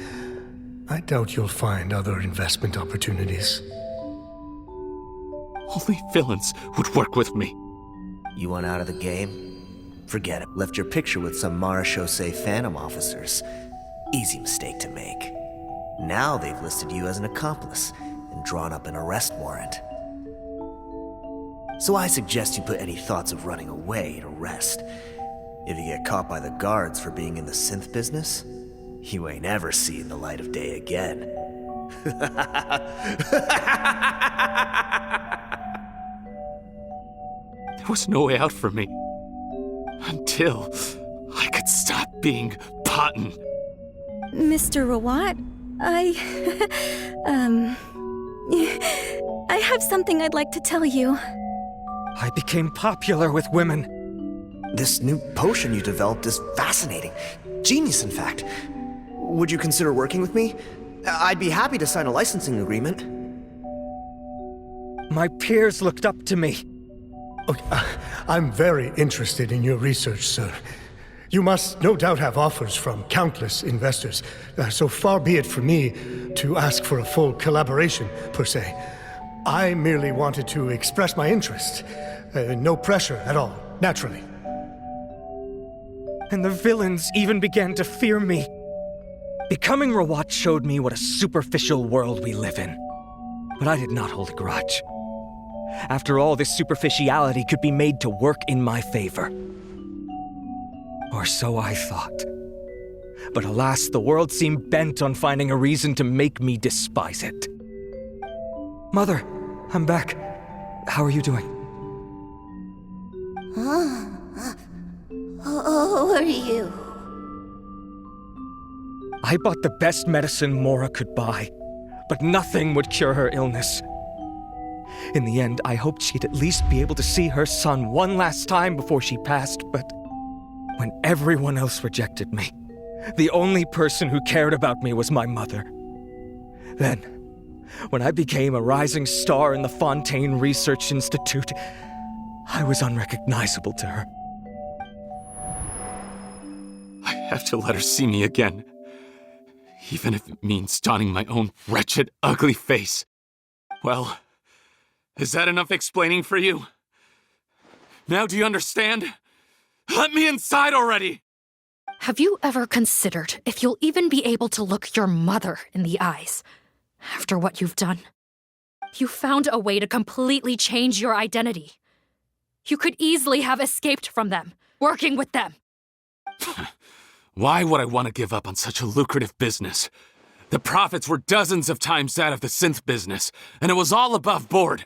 I doubt you'll find other investment opportunities. Only villains would work with me. You want out of the game? Forget it. Left your picture with some marechaussee phantom officers. Easy mistake to make. Now they've listed you as an accomplice and drawn up an arrest warrant. So I suggest you put any thoughts of running away to rest. If you get caught by the guards for being in the synth business, you ain't ever seen the light of day again. There was no way out for me. Until I could stop being Potton. Mr. Rawat, I have something I'd like to tell you. I became popular with women. This new potion you developed is fascinating. Genius, in fact. Would you consider working with me? I'd be happy to sign a licensing agreement. My peers looked up to me. I'm very interested in your research, sir. You must no doubt have offers from countless investors, so far be it for me to ask for a full collaboration, per se. I merely wanted to express my interest. No pressure at all, naturally. And the villains even began to fear me. Becoming Rawat showed me what a superficial world we live in. But I did not hold a grudge. After all, this superficiality could be made to work in my favor. Or so I thought. But alas, the world seemed bent on finding a reason to make me despise it. Mother, I'm back. How are you doing? Who are you? I bought the best medicine Mora could buy, but nothing would cure her illness. In the end, I hoped she'd at least be able to see her son one last time before she passed, but when everyone else rejected me, the only person who cared about me was my mother. Then, when I became a rising star in the Fontaine Research Institute, I was unrecognizable to her. I have to let her see me again. Even if it means donning my own wretched, ugly face. Well, is that enough explaining for you? Now do you understand? Let me inside already! Have you ever considered if you'll even be able to look your mother in the eyes after what you've done? You found a way to completely change your identity. You could easily have escaped from them, working with them. Why would I want to give up on such a lucrative business? The profits were dozens of times that of the synth business, and it was all above board.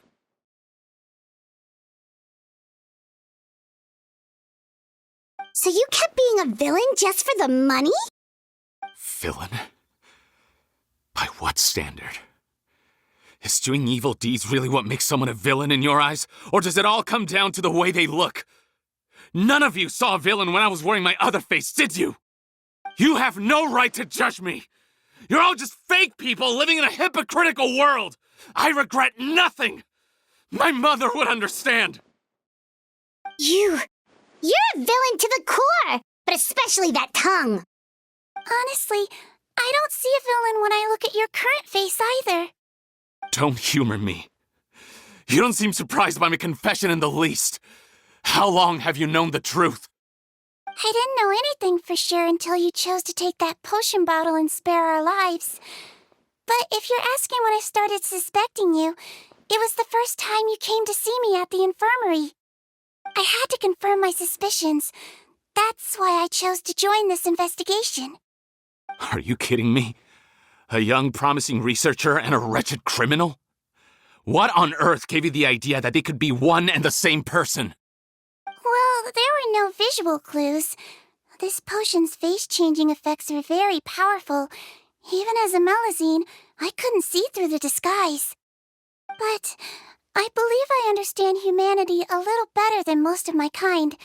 So you kept being a villain just for the money? Villain? By what standard? Is doing evil deeds really what makes someone a villain in your eyes? Or does it all come down to the way they look? None of you saw a villain when I was wearing my other face, did you? You have no right to judge me! You're all just fake people living in a hypocritical world! I regret nothing! My mother would understand! You're a villain to the core! But especially that tongue! Honestly, I don't see a villain when I look at your current face either. Don't humor me. You don't seem surprised by my confession in the least. How long have you known the truth? I didn't know anything for sure until you chose to take that potion bottle and spare our lives. But if you're asking when I started suspecting you, it was the first time you came to see me at the infirmary. I had to confirm my suspicions. That's why I chose to join this investigation. Are you kidding me? A young, promising researcher and a wretched criminal? What on earth gave you the idea that they could be one and the same person? Well, there were no visual clues. This potion's face-changing effects are very powerful. Even as a Melusine, I couldn't see through the disguise. But I believe I understand humanity a little better than most of my kind.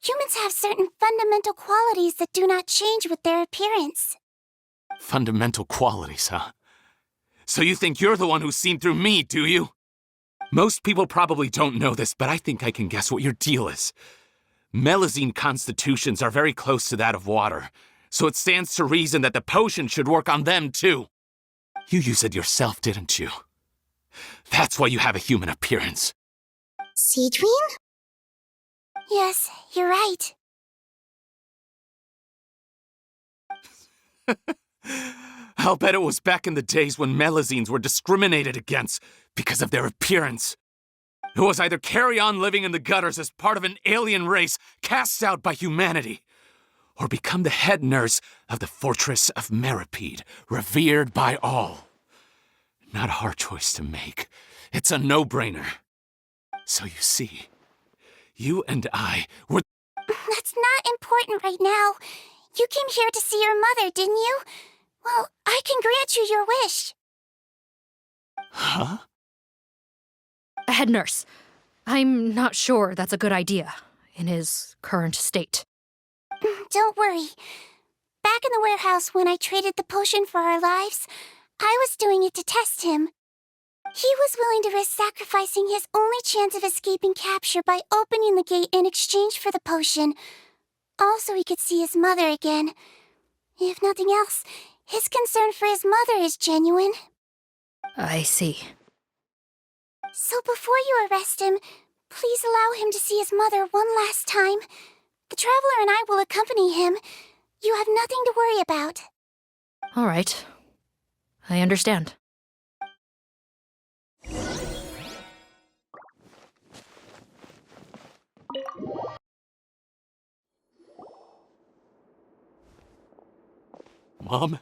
Humans have certain fundamental qualities that do not change with their appearance. Fundamental qualities, huh? So you think you're the one who's seen through me, do you? Most people probably don't know this, but I think I can guess what your deal is. Melusine constitutions are very close to that of water, so it stands to reason that the potion should work on them too. You used it yourself, didn't you? That's why you have a human appearance. Sigewinne? Yes, you're right. I'll bet it was back in the days when Melusines were discriminated against because of their appearance. It was either carry on living in the gutters as part of an alien race cast out by humanity, or become the head nurse of the fortress of Meripede, revered by all. Not a hard choice to make. It's a no-brainer. So you see, you and I were... That's not important right now. You came here to see your mother, didn't you? Well, I can grant you your wish. Huh? Head nurse, I'm not sure that's a good idea in his current state. Don't worry. Back in the warehouse when I traded the potion for our lives, I was doing it to test him. He was willing to risk sacrificing his only chance of escaping capture by opening the gate in exchange for the potion. Also, he could see his mother again. If nothing else, his concern for his mother is genuine. I see. So before you arrest him, please allow him to see his mother one last time. The Traveler and I will accompany him. You have nothing to worry about. All right. I understand. Mom?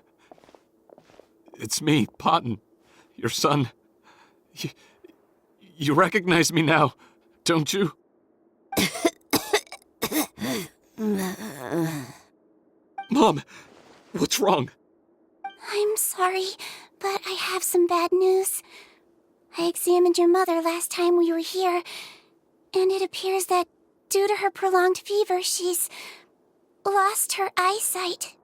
It's me, Potton, your son. You recognize me now, don't you? Mom, what's wrong? I'm sorry, but I have some bad news. I examined your mother last time we were here, and it appears that due to her prolonged fever, she's lost her eyesight.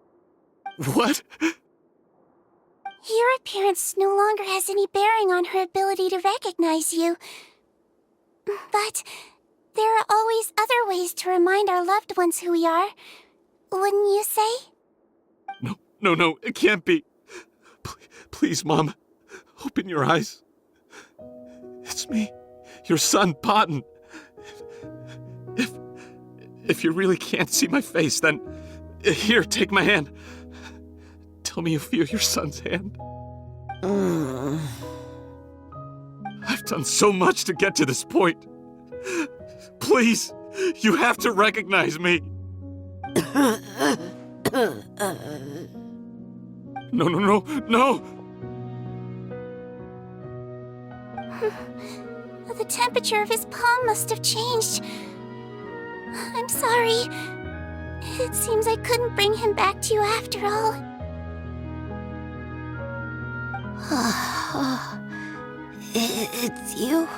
What? Your appearance no longer has any bearing on her ability to recognize you. But there are always other ways to remind our loved ones who we are. Wouldn't you say? No, it can't be. Please, Mom, open your eyes. It's me, your son, Potton. If you really can't see my face, then here, take my hand. Tell me you feel your son's hand. I've done so much to get to this point. Please, you have to recognize me. No. The temperature of his palm must have changed. I'm sorry. It seems I couldn't bring him back to you after all. It's you.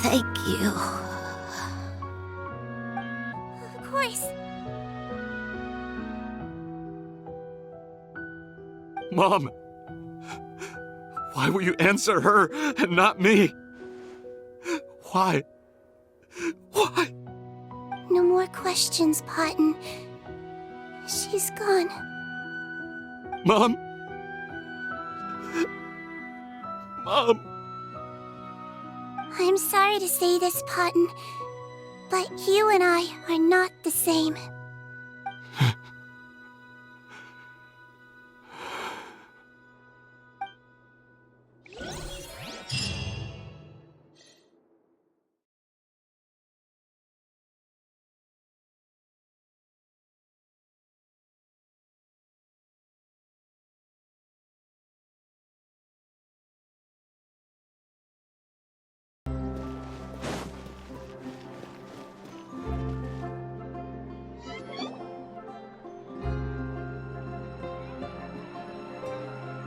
Thank you. Of course. Mom, why will you answer her and not me? Why? No more questions, Potton. She's gone. Mom? I'm sorry to say this, Potton, But you and I are not the same.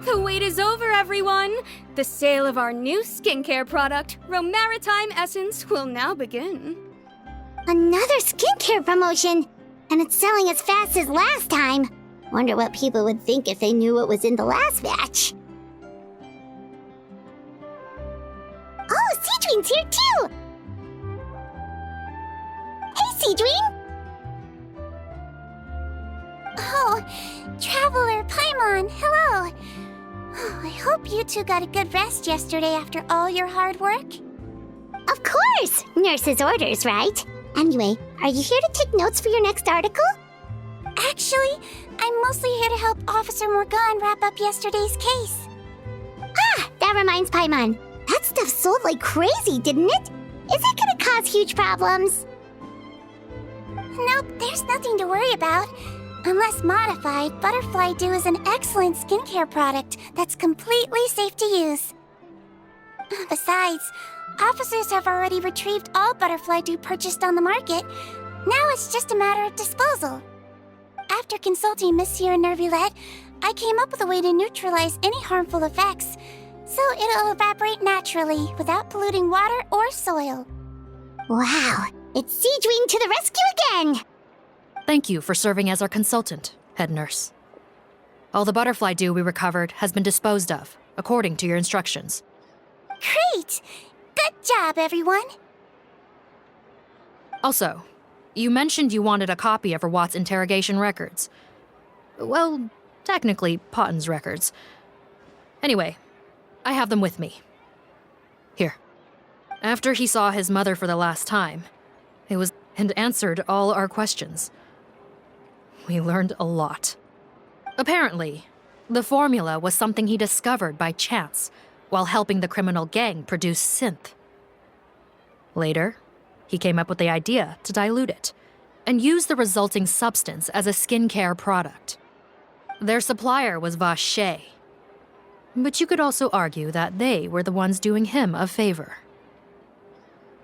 The wait is over, everyone! The sale of our new skincare product, Romaritime Essence, will now begin. Another skincare promotion! And it's selling as fast as last time. Wonder what people would think if they knew what was in the last batch. Oh, Sigewinne's here too! Hey, Sigewinne! Oh, Traveler Paimon, hello! Oh, I hope you two got a good rest yesterday after all your hard work. Of course! Nurse's orders, right? Anyway, are you here to take notes for your next article? Actually, I'm mostly here to help Officer Morgan wrap up yesterday's case. Ah, that reminds Paimon. That stuff sold like crazy, didn't it? Is it gonna cause huge problems? Nope, there's nothing to worry about. Unless modified, Butterfly Dew is an excellent skincare product that's completely safe to use. Besides, officers have already retrieved all Butterfly Dew purchased on the market. Now it's just a matter of disposal. After consulting Monsieur Nervulette, I came up with a way to neutralize any harmful effects, so it'll evaporate naturally without polluting water or soil. Wow, it's Sigewinne to the rescue again! Thank you for serving as our consultant, head nurse. All the butterfly dew we recovered has been disposed of, according to your instructions. Great! Good job, everyone! Also, you mentioned you wanted a copy of Rawat's interrogation records. Well, technically, Potten's records. Anyway, I have them with me. Here. After he saw his mother for the last time, it was and answered all our questions. We learned a lot. Apparently, the formula was something he discovered by chance while helping the criminal gang produce synth. Later, he came up with the idea to dilute it and use the resulting substance as a skincare product. Their supplier was Vache, but you could also argue that they were the ones doing him a favor.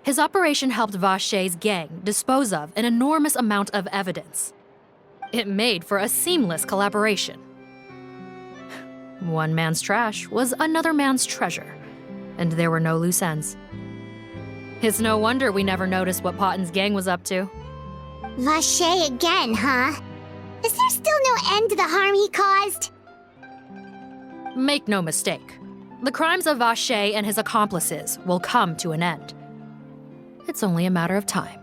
His operation helped Vache's gang dispose of an enormous amount of evidence. It made for a seamless collaboration. One man's trash was another man's treasure, and there were no loose ends. It's no wonder we never noticed what Potten's gang was up to. Vache again, huh? Is there still no end to the harm he caused? Make no mistake, the crimes of Vache and his accomplices will come to an end. It's only a matter of time.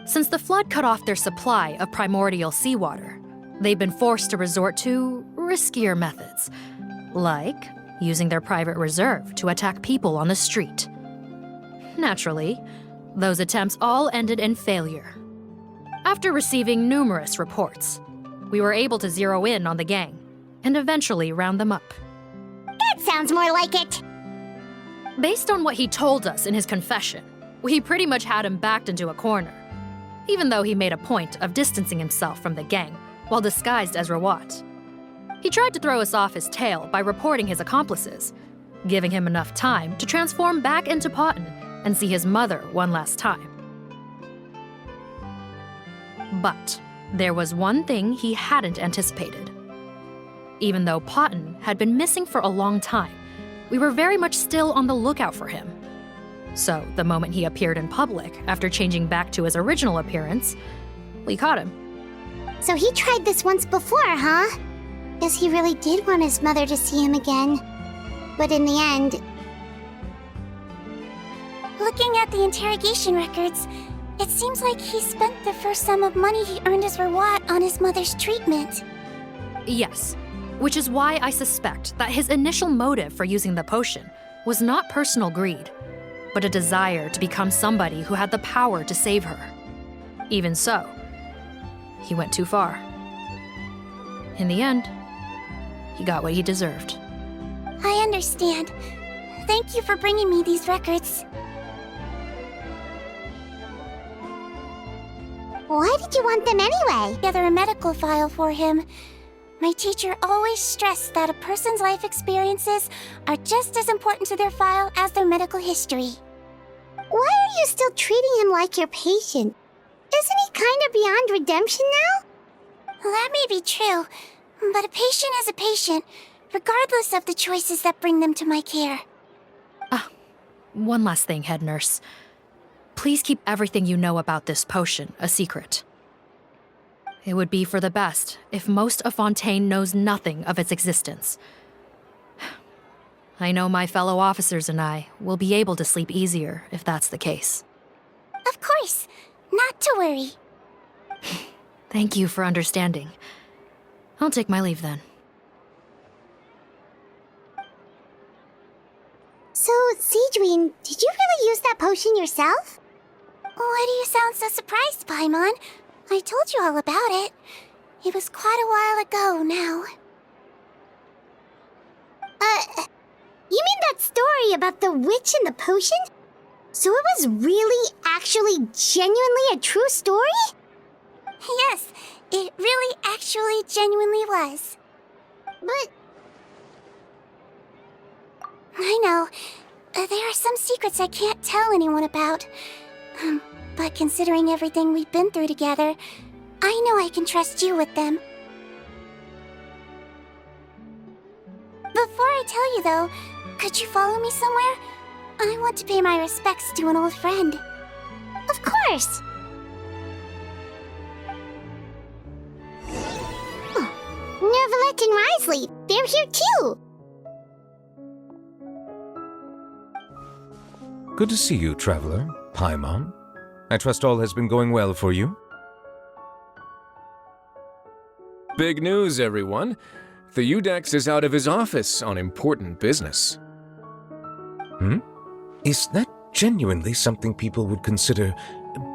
Since the flood cut off their supply of primordial seawater, they've been forced to resort to riskier methods, like using their private reserve to attack people on the street. Naturally, those attempts all ended in failure. After receiving numerous reports, we were able to zero in on the gang and eventually round them up. That sounds more like it! Based on what he told us in his confession, we pretty much had him backed into a corner, even though he made a point of distancing himself from the gang while disguised as Rawat. He tried to throw us off his tail by reporting his accomplices, giving him enough time to transform back into Potten and see his mother one last time. But there was one thing he hadn't anticipated. Even though Potten had been missing for a long time, we were very much still on the lookout for him. So the moment he appeared in public after changing back to his original appearance, we caught him. So he tried this once before, huh? Guess he really did want his mother to see him again. But in the end... Looking at the interrogation records, it seems like he spent the first sum of money he earned as Rawat on his mother's treatment. Yes, which is why I suspect that his initial motive for using the potion was not personal greed, but a desire to become somebody who had the power to save her. Even so, he went too far. In the end, he got what he deserved. I understand. Thank you for bringing me these records. Why did you want them anyway? Together a medical file for him. My teacher always stressed that a person's life experiences are just as important to their file as their medical history. Why are you still treating him like your patient? Isn't he kind of beyond redemption now? That may be true, but a patient is a patient, regardless of the choices that bring them to my care. One last thing, head nurse. Please keep everything you know about this potion a secret. It would be for the best if most of Fontaine knows nothing of its existence. I know my fellow officers and I will be able to sleep easier if that's the case. Of course, not to worry. Thank you for understanding. I'll take my leave then. So, Sigewinne, did you really use that potion yourself? Why do you sound so surprised, Paimon? I told you all about it. It was quite a while ago now. You mean that story about the witch and the potion? So it was really, actually, genuinely a true story? Yes, it really actually genuinely was. But... I know. There are some secrets I can't tell anyone about. But considering everything we've been through together, I know I can trust you with them. Before I tell you though, could you follow me somewhere? I want to pay my respects to an old friend. Of course! Nervalette and Risley, they're here too! Good to see you, Traveler. Paimon. I trust all has been going well for you? Big news, everyone. The Udex is out of his office on important business. Is that genuinely something people would consider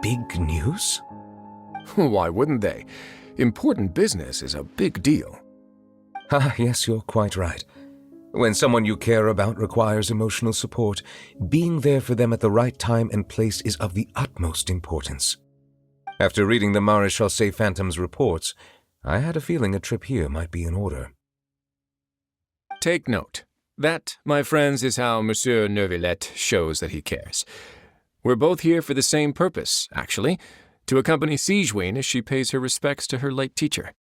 big news? Why wouldn't they? Important business is a big deal. Ah, yes, you're quite right. When someone you care about requires emotional support, being there for them at the right time and place is of the utmost importance. After reading the Maréchal Phantom's reports, I had a feeling a trip here might be in order. Take note. That, my friends, is how Monsieur Neuvillette shows that he cares. We're both here for the same purpose, actually, to accompany Sigewinne as she pays her respects to her late teacher.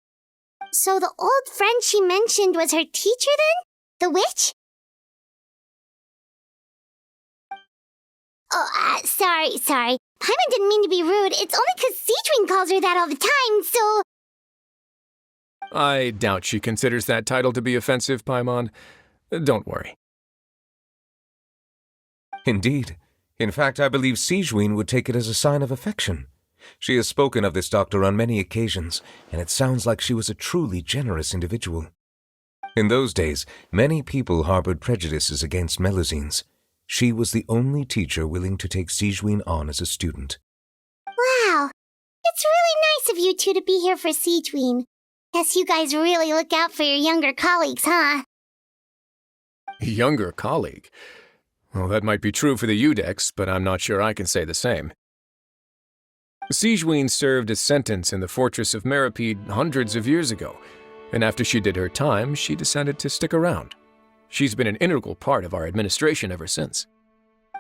So the old friend she mentioned was her teacher then? The witch? Oh, sorry. Paimon didn't mean to be rude. It's only 'cause Sigewinne calls her that all the time, so... I doubt she considers that title to be offensive, Paimon. Don't worry. Indeed. In fact, I believe Sigewinne would take it as a sign of affection. She has spoken of this doctor on many occasions, and it sounds like she was a truly generous individual. In those days, many people harbored prejudices against Melusines. She was the only teacher willing to take Sigewinne on as a student. Wow. It's really nice of you two to be here for Sigewinne. Guess you guys really look out for your younger colleagues, huh? Younger colleague? Well, that might be true for the Udex, but I'm not sure I can say the same. Sigewinne served a sentence in the fortress of Meripede hundreds of years ago, and after she did her time, she decided to stick around. She's been an integral part of our administration ever since.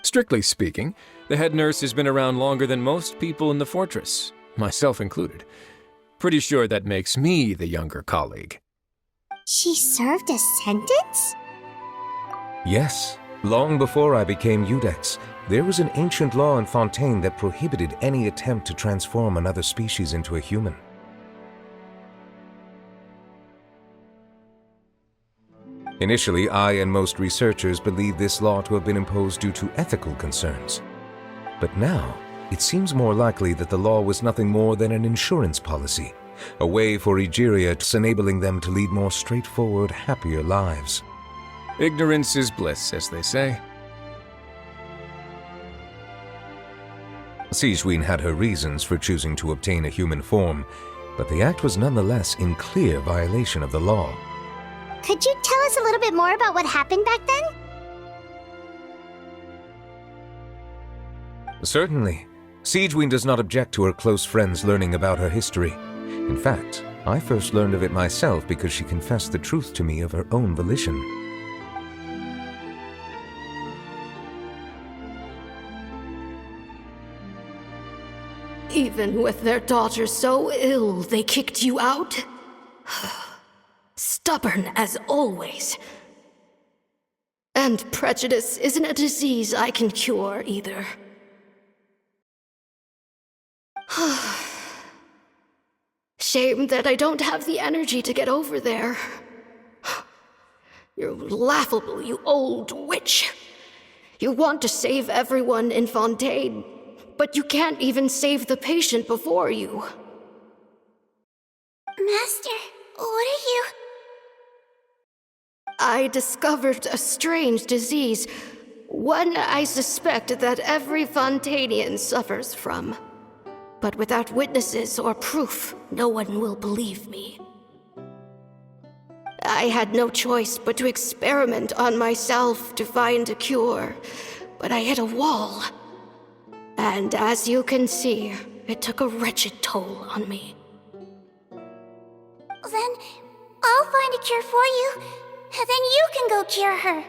Strictly speaking, the head nurse has been around longer than most people in the fortress, myself included. Pretty sure that makes me the younger colleague. She served a sentence? Yes, long before I became Udex, there was an ancient law in Fontaine that prohibited any attempt to transform another species into a human. Initially, I and most researchers believed this law to have been imposed due to ethical concerns. But now, it seems more likely that the law was nothing more than an insurance policy, a way for Egeria to enabling them to lead more straightforward, happier lives. Ignorance is bliss, as they say. Sigewinne had her reasons for choosing to obtain a human form, but the act was nonetheless in clear violation of the law. Could you tell us a little bit more about what happened back then? Certainly. Sigewinne does not object to her close friends learning about her history. In fact, I first learned of it myself because she confessed the truth to me of her own volition. Even with their daughter so ill, they kicked you out? Stubborn as always. And prejudice isn't a disease I can cure either. Shame that I don't have the energy to get over there. You're laughable, you old witch. You want to save everyone in Fontaine, but you can't even save the patient before you. Master, what are you... I discovered a strange disease, one I suspect that every Fontainian suffers from. But without witnesses or proof, no one will believe me. I had no choice but to experiment on myself to find a cure, but I hit a wall. And as you can see, it took a wretched toll on me. Then I'll find a cure for you, and then you can go cure her.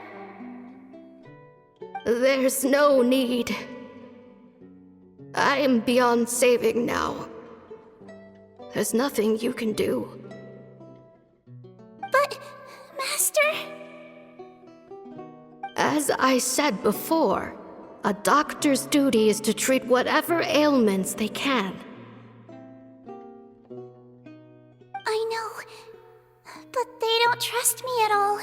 There's no need. I am beyond saving now. There's nothing you can do. But, Master... As I said before, a doctor's duty is to treat whatever ailments they can. I know, but they don't trust me at all.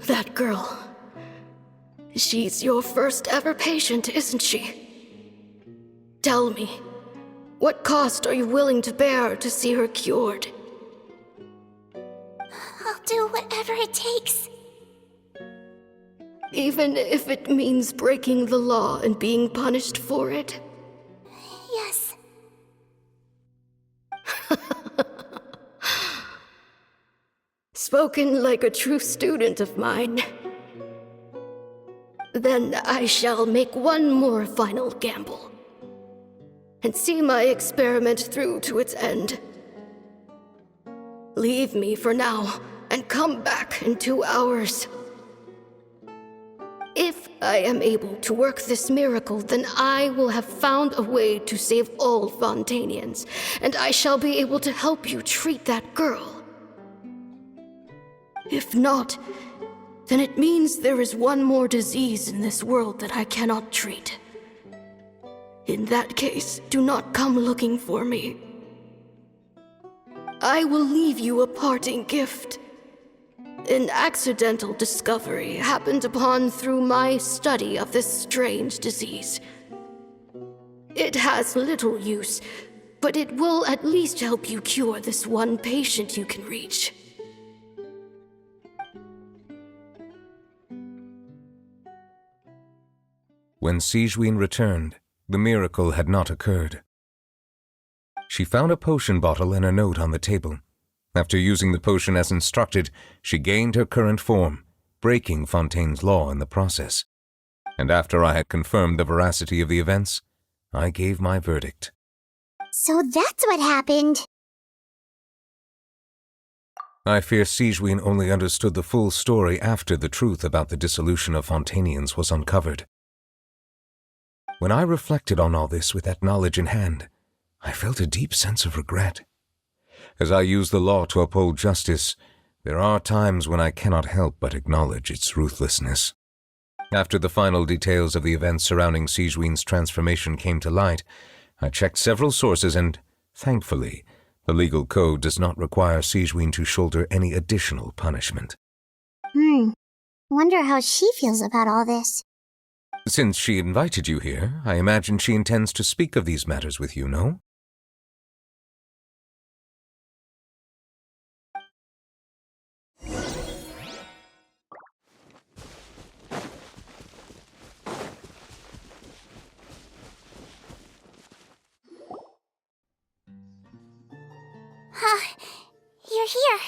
That girl. She's your first ever patient, isn't she? Tell me, what cost are you willing to bear to see her cured? I'll do whatever it takes. Even if it means breaking the law and being punished for it? Yes. Spoken like a true student of mine. Then I shall make one more final gamble. And see my experiment through to its end. Leave me for now, and come back in 2 hours. If I am able to work this miracle, then I will have found a way to save all Fontainians, and I shall be able to help you treat that girl. If not, then it means there is one more disease in this world that I cannot treat. In that case, do not come looking for me. I will leave you a parting gift. An accidental discovery happened upon through my study of this strange disease. It has little use, but it will at least help you cure this one patient you can reach. When Sigewinne returned, the miracle had not occurred. She found a potion bottle and a note on the table. After using the potion as instructed, she gained her current form, breaking Fontaine's law in the process. And after I had confirmed the veracity of the events, I gave my verdict. So that's what happened. I fear Sigewinne only understood the full story after the truth about the dissolution of Fontainians was uncovered. When I reflected on all this with that knowledge in hand, I felt a deep sense of regret. As I use the law to uphold justice, there are times when I cannot help but acknowledge its ruthlessness. After the final details of the events surrounding Sigewinne's transformation came to light, I checked several sources and, thankfully, the legal code does not require Sigewinne to shoulder any additional punishment. Wonder how she feels about all this. Since she invited you here, I imagine she intends to speak of these matters with you, no? here.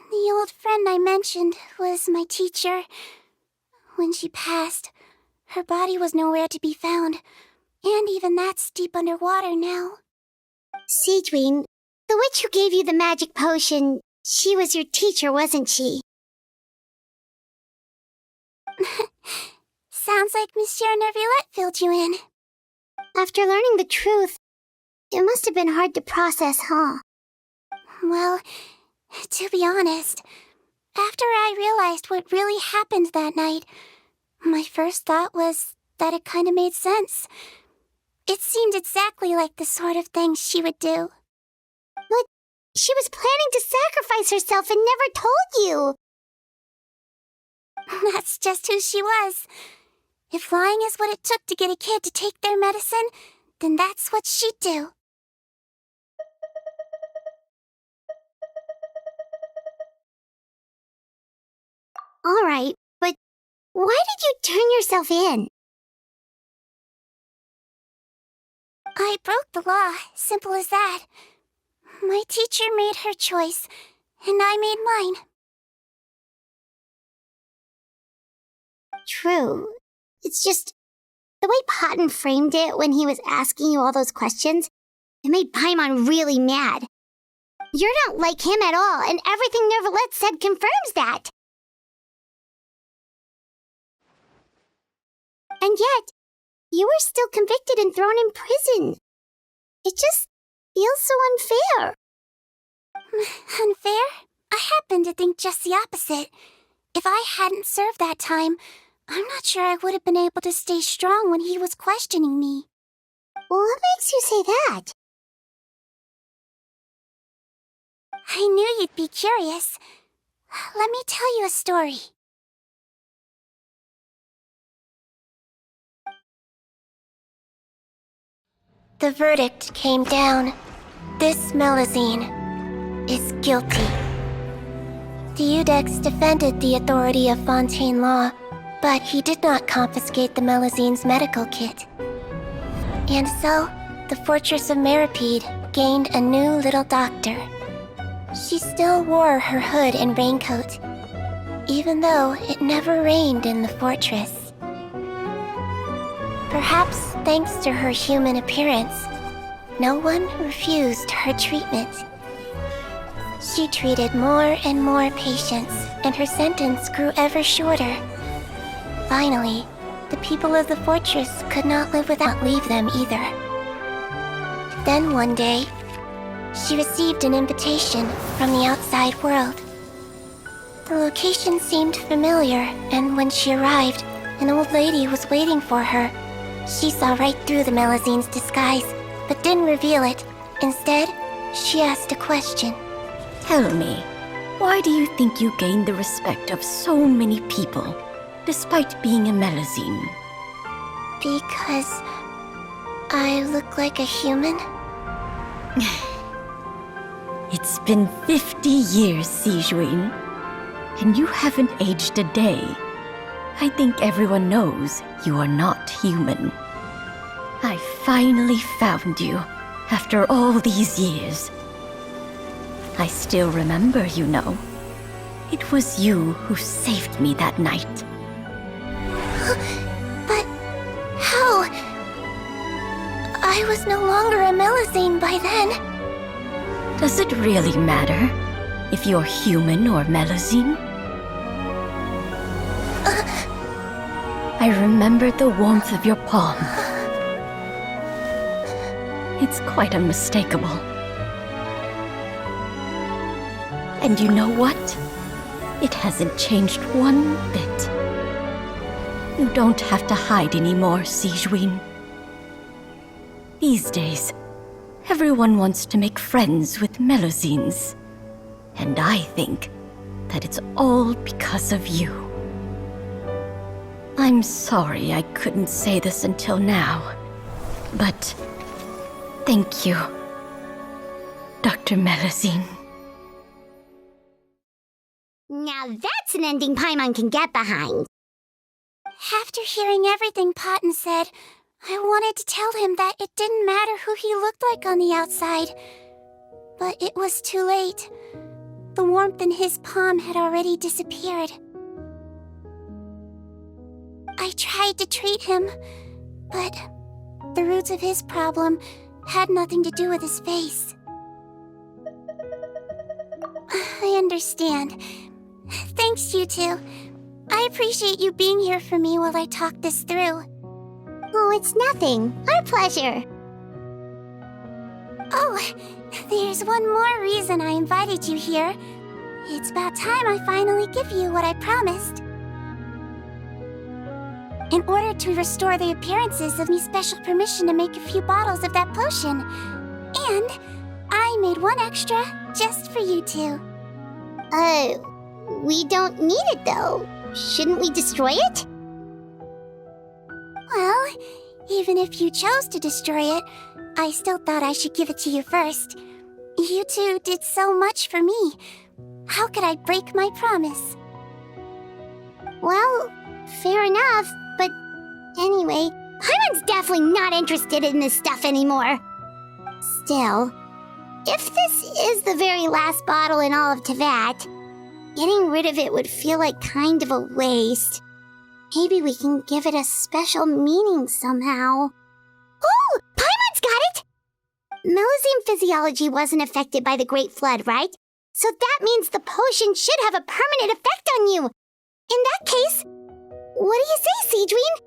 The old friend I mentioned was my teacher. When she passed, her body was nowhere to be found, and even that's deep underwater now. Sigewinne, the witch who gave you the magic potion, she was your teacher, wasn't she? Sounds like Monsieur Neuvillette filled you in. After learning the truth, it must have been hard to process, huh? Well, to be honest, after I realized what really happened that night, my first thought was that it kinda made sense. It seemed exactly like the sort of thing she would do. But she was planning to sacrifice herself and never told you! That's just who she was. If lying is what it took to get a kid to take their medicine, then that's what she'd do. Alright, but why did you turn yourself in? I broke the law, simple as that. My teacher made her choice, and I made mine. True. It's just, the way Potton framed it when he was asking you all those questions, it made Paimon really mad. You're not like him at all, and everything Neuvillette said confirms that. And yet, you were still convicted and thrown in prison. It just feels so unfair. Unfair? I happen to think just the opposite. If I hadn't served that time, I'm not sure I would have been able to stay strong when he was questioning me. What makes you say that? I knew you'd be curious. Let me tell you a story. The verdict came down. This Melusine is guilty. The Iudex defended the authority of Fontaine law, but he did not confiscate the Melusine's medical kit. And so, the Fortress of Meripede gained a new little doctor. She still wore her hood and raincoat, even though it never rained in the fortress. Perhaps thanks to her human appearance, no one refused her treatment. She treated more and more patients, and her sentence grew ever shorter. Finally, the people of the fortress could not live without leave them either. Then one day, she received an invitation from the outside world. The location seemed familiar, and when she arrived, an old lady was waiting for her. She saw right through the Melusine's disguise, but didn't reveal it. Instead, she asked a question. Tell me, why do you think you gained the respect of so many people, despite being a Melusine? Because I look like a human? It's been 50 years, Sigewinne, and you haven't aged a day. I think everyone knows you are not human. I finally found you, after all these years. I still remember, you know. It was you who saved me that night. But how? I was no longer a Melusine by then. Does it really matter if you're human or Melusine? I remember the warmth of your palm. It's quite unmistakable. And you know what? It hasn't changed one bit. You don't have to hide anymore, Sigewinne. These days, everyone wants to make friends with Melusines. And I think that it's all because of you. I'm sorry I couldn't say this until now, but thank you, Dr. Melusine. Now that's an ending Paimon can get behind. After hearing everything Potton said, I wanted to tell him that it didn't matter who he looked like on the outside, but it was too late. The warmth in his palm had already disappeared. I tried to treat him, but the roots of his problem had nothing to do with his face. I understand. Thanks, you two. I appreciate you being here for me while I talk this through. Oh, it's nothing. Our pleasure. Oh, there's one more reason I invited you here. It's about time I finally give you what I promised. In order to restore the appearances of me special permission to make a few bottles of that potion. And I made one extra just for you two. We don't need it though. Shouldn't we destroy it? Well, even if you chose to destroy it, I still thought I should give it to you first. You two did so much for me. How could I break my promise? Well, fair enough, but anyway, Paimon's definitely not interested in this stuff anymore. Still, if this is the very last bottle in all of Teyvat, getting rid of it would feel like kind of a waste. Maybe we can give it a special meaning somehow. Oh! Paimon's got it! Melusine physiology wasn't affected by the Great Flood, right? So that means the potion should have a permanent effect on you. In that case, what do you say, Sigewinne?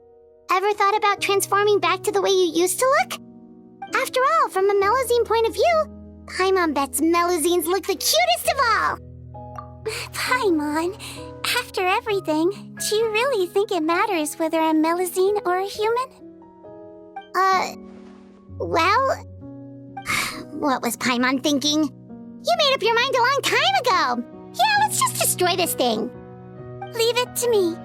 Ever thought about transforming back to the way you used to look? After all, from a Melusine point of view, Paimon bets Melusines look the cutest of all. Paimon, after everything, do you really think it matters whether I'm Melusine or a human? Well... What was Paimon thinking? You made up your mind a long time ago! Yeah, let's just destroy this thing. Leave it to me.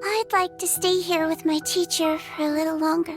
I'd like to stay here with my teacher for a little longer.